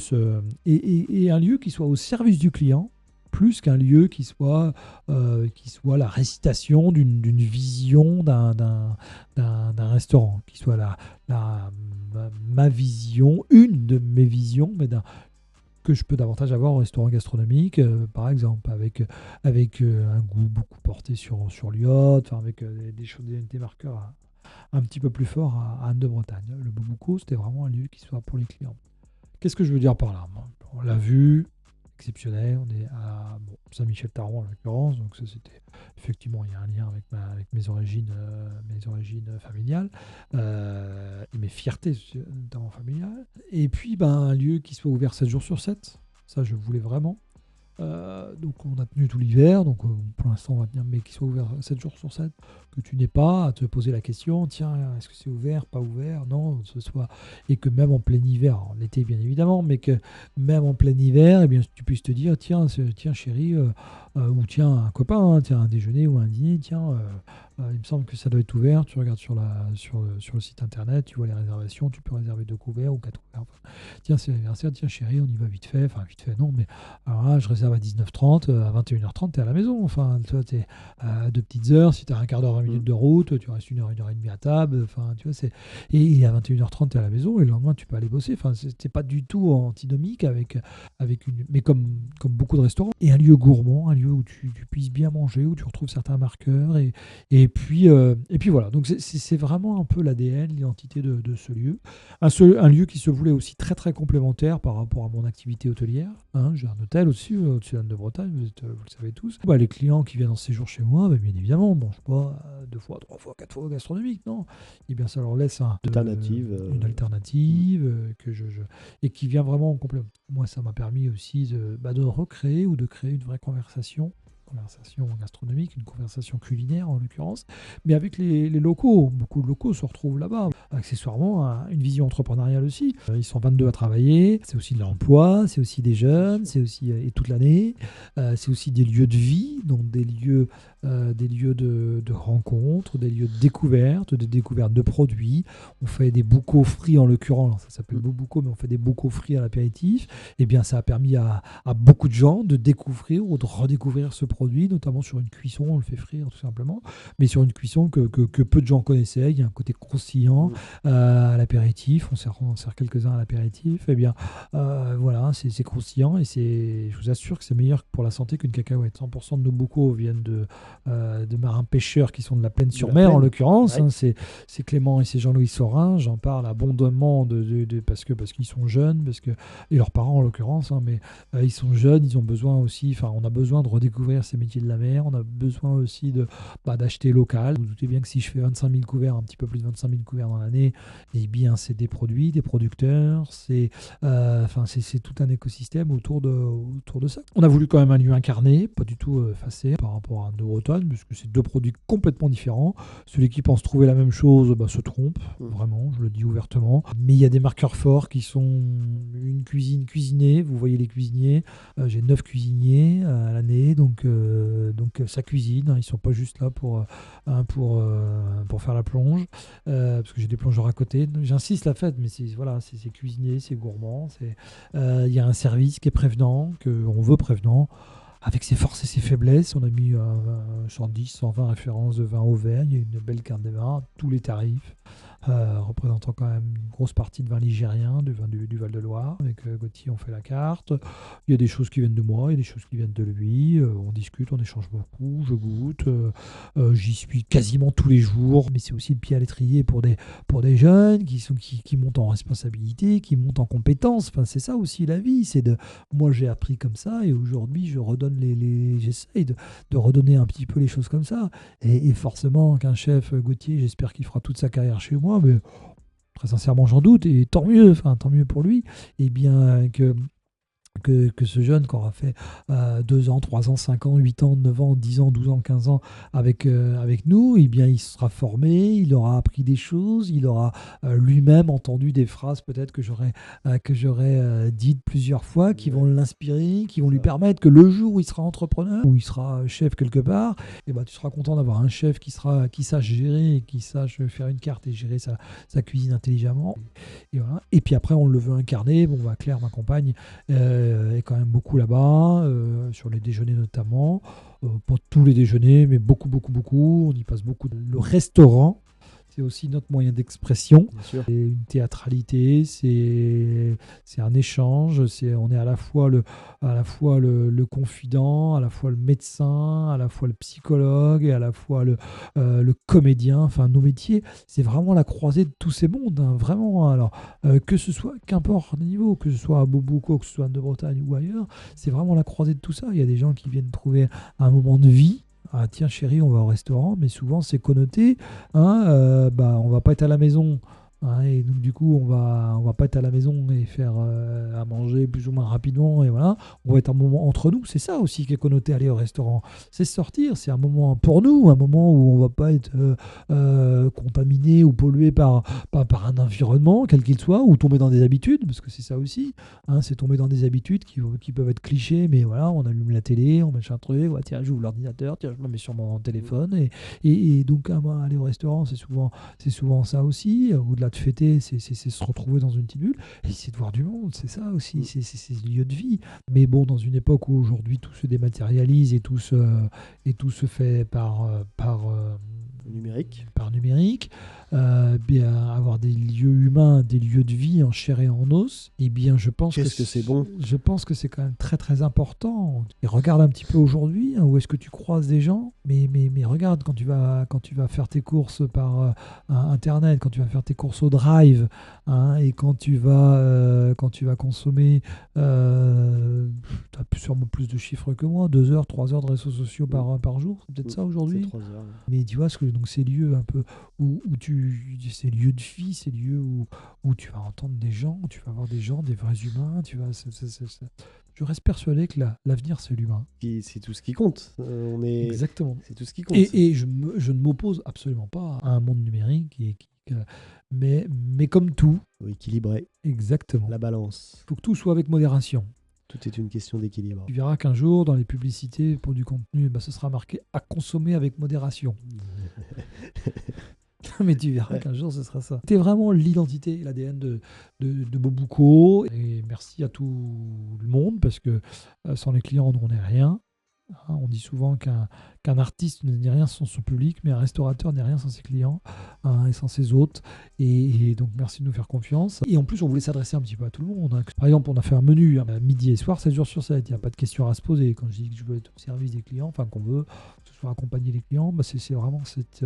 Speaker 1: et un lieu qui soit au service du client, plus qu'un lieu qui soit la récitation d'une vision d'un restaurant, qui soit ma vision, une de mes visions, mais que je peux davantage avoir au restaurant gastronomique, par exemple, avec un goût beaucoup porté sur l'iode, avec des marqueurs un petit peu plus forts à Anne de Bretagne. Le Bobuco, c'était vraiment un lieu qui soit pour les clients. Qu'est-ce que je veux dire par là? On l'a vu, exceptionnel. On est à Saint-Michel-Taron en l'occurrence, donc ça c'était effectivement, il y a un lien avec mes origines familiales et mes fiertés notamment familiales. Et puis un lieu qui soit ouvert 7 jours sur 7, ça je voulais vraiment. Donc on a tenu tout l'hiver, donc pour l'instant on va tenir, mais qu'il soit ouvert 7 jours sur 7, que tu n'aies pas à te poser la question, tiens, est-ce que c'est ouvert, pas ouvert, non, ce soit, et que même en plein hiver, alors, l'été bien évidemment, mais que même en plein hiver, eh bien, tu puisses te dire, tiens chérie, ou tiens un copain, tiens un déjeuner ou un dîner, tiens, Il me semble que ça doit être ouvert. Tu regardes sur le site internet, tu vois les réservations, tu peux réserver 2 couverts ou 4 couverts. Enfin, tiens, c'est l'anniversaire, tiens chérie, on y va vite fait. Enfin, vite fait, non, mais alors là, je réserve à 19h30, à 21h30, tu es à la maison. Enfin, tu vois, tu es à 2 petites heures. Si tu as un quart d'heure, 20 minutes de route, tu restes 1 heure et demie à table. Enfin, tu vois, et à 21h30, tu es à la maison et le lendemain, tu peux aller bosser. Enfin, c'est pas du tout antinomique mais comme beaucoup de restaurants. Et un lieu gourmand, un lieu où tu puisses bien manger, où tu retrouves certains marqueurs. Et puis voilà. Donc c'est vraiment un peu l'ADN, l'identité de ce lieu. Un lieu qui se voulait aussi très très complémentaire par rapport à mon activité hôtelière. Hein. J'ai un hôtel au-dessus d'Anne de Bretagne, vous le savez tous. Les clients qui viennent en séjour chez moi, bien évidemment, ne mangent pas 2 fois, 3 fois, 4 fois gastronomique, non. Et bien ça leur laisse une alternative et qui vient vraiment en complément. Moi, ça m'a permis aussi de recréer ou de créer une vraie conversation gastronomique, une conversation culinaire en l'occurrence, mais avec les locaux. Beaucoup de locaux se retrouvent là-bas. Accessoirement, une vision entrepreneuriale aussi. Ils sont 22 à travailler, c'est aussi de l'emploi, c'est aussi des jeunes, c'est aussi et toute l'année. C'est aussi des lieux de vie, donc des lieux de rencontres, des lieux de découverte de produits. On fait des bocaux frits en l'occurrence, ça s'appelle bocaux, mais on fait des bocaux frits à l'apéritif. Et bien ça a permis à beaucoup de gens de découvrir ou de redécouvrir ce produit, notamment sur une cuisson, on le fait frire tout simplement, mais sur une cuisson que peu de gens connaissaient. Il y a un côté croustillant à l'apéritif, on sert quelques-uns à l'apéritif. Et bien voilà, c'est croustillant et je vous assure que c'est meilleur pour la santé qu'une cacahuète. 100% de nos bocaux viennent de marins pêcheurs qui sont de la Plaine-sur-Mer en l'occurrence. Ouais. Hein, c'est Clément et c'est Jean-Louis Sorin. J'en parle abondamment parce qu'ils sont jeunes, et leurs parents en l'occurrence, hein, mais ils sont jeunes, ils ont besoin aussi, on a besoin de redécouvrir ces métiers de la mer, on a besoin aussi d'acheter local. Vous vous doutez bien que si je fais 25 000 couverts, un petit peu plus de 25 000 couverts dans l'année, eh bien c'est des produits, des producteurs, c'est tout un écosystème autour de ça. On a voulu quand même un lieu incarné, pas du tout effacé par rapport à Bretagne, puisque c'est 2 produits complètement différents. Celui qui pense trouver la même chose se trompe, vraiment, je le dis ouvertement. Mais il y a des marqueurs forts qui sont une cuisine cuisinée, vous voyez les cuisiniers, j'ai 9 cuisiniers à l'année, donc ça cuisine, hein, ils ne sont pas juste là pour faire la plonge, parce que j'ai des plongeurs à côté. J'insiste la fête, mais c'est cuisinier, c'est gourmand, il y a un service qui est prévenant, qu'on veut prévenant, avec ses forces et ses faiblesses. On a mis 110, 120 références de vin Auvergne, il y a une belle carte des vins, tous les tarifs, représentant quand même une grosse partie de vin ligérien, du vin du Val-de-Loire. Avec Gauthier, on fait la carte. Il y a des choses qui viennent de moi, il y a des choses qui viennent de lui. On discute, on échange beaucoup, je goûte. J'y suis quasiment tous les jours, mais c'est aussi le pied à l'étrier pour des jeunes qui montent en responsabilité, qui montent en compétences. Enfin, c'est ça aussi la vie. Moi, j'ai appris comme ça et aujourd'hui, je redonne j'essaye de redonner un petit peu les choses comme ça. Et forcément, qu'un chef, Gauthier, j'espère qu'il fera toute sa carrière chez moi, mais très sincèrement, j'en doute, et tant mieux pour lui. Et bien que ce jeune qui aura fait 2 ans, 3 ans, 5 ans, 8 ans, 9 ans, 10 ans, 12 ans, 15 ans avec nous, eh bien, il sera formé, il aura appris des choses, il aura lui-même entendu des phrases peut-être que j'aurais dites plusieurs fois, qui vont l'inspirer, qui vont lui permettre que le jour où il sera entrepreneur, où il sera chef quelque part, eh ben, tu seras content d'avoir un chef qui sache gérer, et qui sache faire une carte et gérer sa cuisine intelligemment. Et voilà. Et puis après, on le veut incarner. Claire, ma compagne, est quand même beaucoup là-bas, sur les déjeuners notamment. Pas tous les déjeuners, mais beaucoup. On y passe beaucoup. Le restaurant, c'est aussi notre moyen d'expression. C'est une théâtralité, c'est un échange. On est à la fois le confident, à la fois le médecin, à la fois le psychologue et à la fois le comédien. Enfin, nos métiers, c'est vraiment la croisée de tous ces mondes. Hein, vraiment. Alors, que ce soit, qu'importe le niveau, que ce soit à Beauboucau, que ce soit Anne de Bretagne ou ailleurs, c'est vraiment la croisée de tout ça. Il y a des gens qui viennent trouver un moment de vie. Ah tiens chérie, on va au restaurant, mais souvent c'est connoté, hein, on va pas être à la maison hein, et donc du coup, on va pas être à la maison et faire à manger plus ou moins rapidement, et voilà. On va être un moment entre nous. C'est ça aussi qui est connoté aller au restaurant. C'est sortir, c'est un moment pour nous, un moment où on va pas être contaminé ou pollué par un environnement, quel qu'il soit, ou tomber dans des habitudes, parce que c'est ça aussi, hein, c'est tomber dans des habitudes qui peuvent être clichés, mais voilà, on allume la télé, on met un truc, ouais, tiens, j'ouvre l'ordinateur, tiens, je me mets sur mon téléphone, et donc aller au restaurant, c'est souvent ça aussi. Au-delà de fêter, c'est se retrouver dans une petite bulle, et c'est de voir du monde, c'est ça aussi, c'est le lieu de vie. Mais bon, dans une époque où aujourd'hui tout se dématérialise et tout se fait
Speaker 2: Numérique.
Speaker 1: par numérique, bien avoir des lieux humains, des lieux de vie en chair et en os, eh bien je pense
Speaker 2: Qu'est-ce que c'est bon?
Speaker 1: je pense que c'est quand même très très important. Et regarde un petit peu aujourd'hui, hein, où est-ce que tu croises des gens, mais regarde quand tu vas faire tes courses par internet, quand tu vas faire tes courses au drive, hein, et quand tu vas consommer, tu as sûrement plus de chiffres que moi, 2 heures, 3 heures de réseaux sociaux par jour, c'est peut-être ça
Speaker 2: C'est
Speaker 1: aujourd'hui.
Speaker 2: 3 heures.
Speaker 1: Mais tu vois, donc ces lieux un peu ces lieux de vie, ces lieux où tu vas entendre des gens, où tu vas voir des gens, des vrais humains, je reste persuadé que l'avenir, c'est l'humain.
Speaker 2: C'est tout ce qui compte.
Speaker 1: Exactement.
Speaker 2: C'est tout ce qui compte.
Speaker 1: Et je ne m'oppose absolument pas à un monde numérique, mais comme tout,
Speaker 2: Faut équilibrer
Speaker 1: exactement.
Speaker 2: la balance.
Speaker 1: Il faut que tout soit avec modération.
Speaker 2: Tout est une question d'équilibre.
Speaker 1: Tu verras qu'un jour, dans les publicités pour du contenu, bah, ce sera marqué à consommer avec modération. Mais tu verras qu'un jour, ce sera ça. C'était vraiment l'identité, l'ADN de Bobuco. Et merci à tout le monde, parce que sans les clients, on n'est rien. Hein, on dit souvent qu'un artiste n'est rien sans son public, mais un restaurateur n'est rien sans ses clients, hein, et sans ses hôtes. Et donc, merci de nous faire confiance. Et en plus, on voulait s'adresser un petit peu à tout le monde, hein. Par exemple, on a fait un menu, hein, midi et soir, 7 jours sur 7. Il n'y a pas de questions à se poser. Quand je dis que je veux être au service des clients, enfin qu'on veut que ce soit accompagner les clients, bah, c'est vraiment cette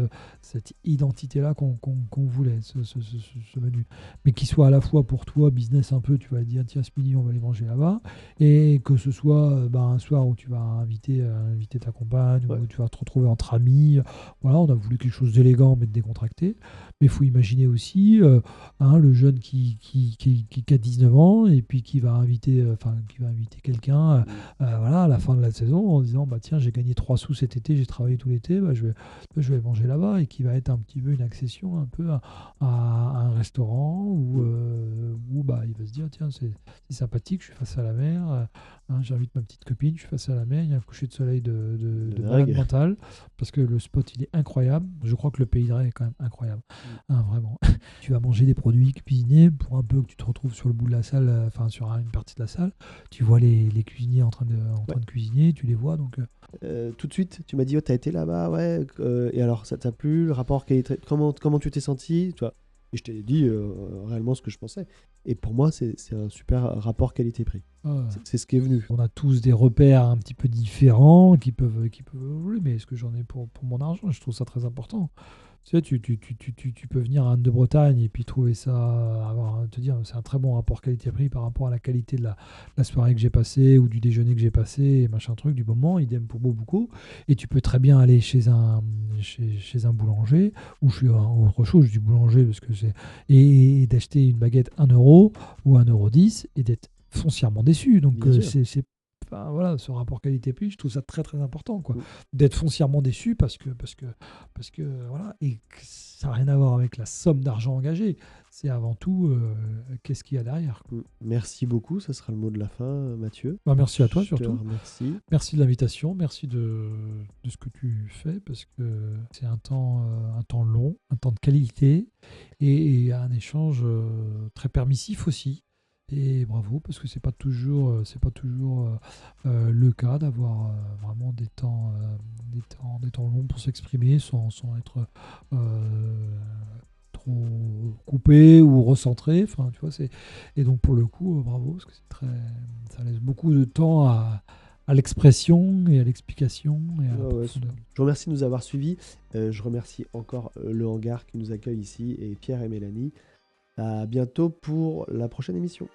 Speaker 1: identité-là qu'on voulait, ce menu. Mais qui soit à la fois pour toi, business un peu, tu vas dire, tiens, ce midi, on va aller manger là-bas. Et que ce soit un soir où tu vas inviter ta compagne,
Speaker 2: Ouais.
Speaker 1: où tu vas te retrouver entre amis. Voilà, on a voulu quelque chose d'élégant mais de décontracté. Mais il faut imaginer aussi le jeune qui a 19 ans et puis qui va inviter quelqu'un voilà, à la fin de la saison en disant bah, tiens, j'ai gagné 3 sous cet été, j'ai travaillé tout l'été, bah, je vais manger là-bas, et qui va être un petit peu une accession un peu à un restaurant où bah, il va se dire tiens, c'est sympathique, je suis face à la mer. Hein, j'invite ma petite copine, je suis face à la mer, il y a un coucher de soleil de malade
Speaker 2: dingue.
Speaker 1: mental, parce que le spot il est incroyable. Je crois que le Pays de Ré est quand même incroyable, hein, vraiment. Tu vas manger des produits cuisinés pour un peu que tu te retrouves sur le bout de la salle, enfin sur une partie de la salle. Tu vois les cuisiniers en train de cuisiner, tu les vois. Donc,
Speaker 2: Tout de suite, tu m'as dit, oh, t'as été là-bas, ouais. Et alors, ça t'a plu? Le rapport qualité, comment tu t'es senti, toi? Et je t'ai dit réellement ce que je pensais. Et pour moi, c'est un super rapport qualité-prix. C'est ce qui est venu.
Speaker 1: on a tous des repères un petit peu différents qui peuvent évoluer, mais est-ce que j'en ai pour mon argent? Je trouve ça très important. Tu sais, tu peux venir à Anne de Bretagne et puis trouver ça, te dire c'est un très bon rapport qualité-prix par rapport à la qualité de la soirée que j'ai passée ou du déjeuner que j'ai passé, et machin truc, du moment, idem pour beaucoup. Et tu peux très bien aller chez un boulanger, ou chez autre chose, du boulanger, parce que et d'acheter une baguette 1 € ou 1,10 € et d'être foncièrement déçu. Donc
Speaker 2: Bien sûr.
Speaker 1: enfin, voilà, ce rapport qualité-prix, je trouve ça très très important, quoi. D'être foncièrement déçu parce que voilà, et que ça n'a rien à voir avec la somme d'argent engagée. C'est avant tout qu'est-ce qu'il y a derrière, quoi.
Speaker 2: Merci beaucoup, ça sera le mot de la fin, Mathieu.
Speaker 1: Bah, merci à toi
Speaker 2: Je te
Speaker 1: surtout.
Speaker 2: remercie.
Speaker 1: Merci de l'invitation, merci de ce que tu fais, parce que c'est un temps long, un temps de qualité, et un échange très permissif aussi. Et bravo, parce que c'est pas toujours le cas d'avoir vraiment des temps longs pour s'exprimer sans être trop coupé ou recentré. Enfin, tu vois, et donc pour le coup, bravo, parce que ça laisse beaucoup de temps à l'expression et à l'explication et à la
Speaker 2: Ouais, ouais.
Speaker 1: profondeur.
Speaker 2: Je vous remercie de nous avoir suivis. Je remercie encore le hangar qui nous accueille ici, et Pierre et Mélanie. À bientôt pour la prochaine émission.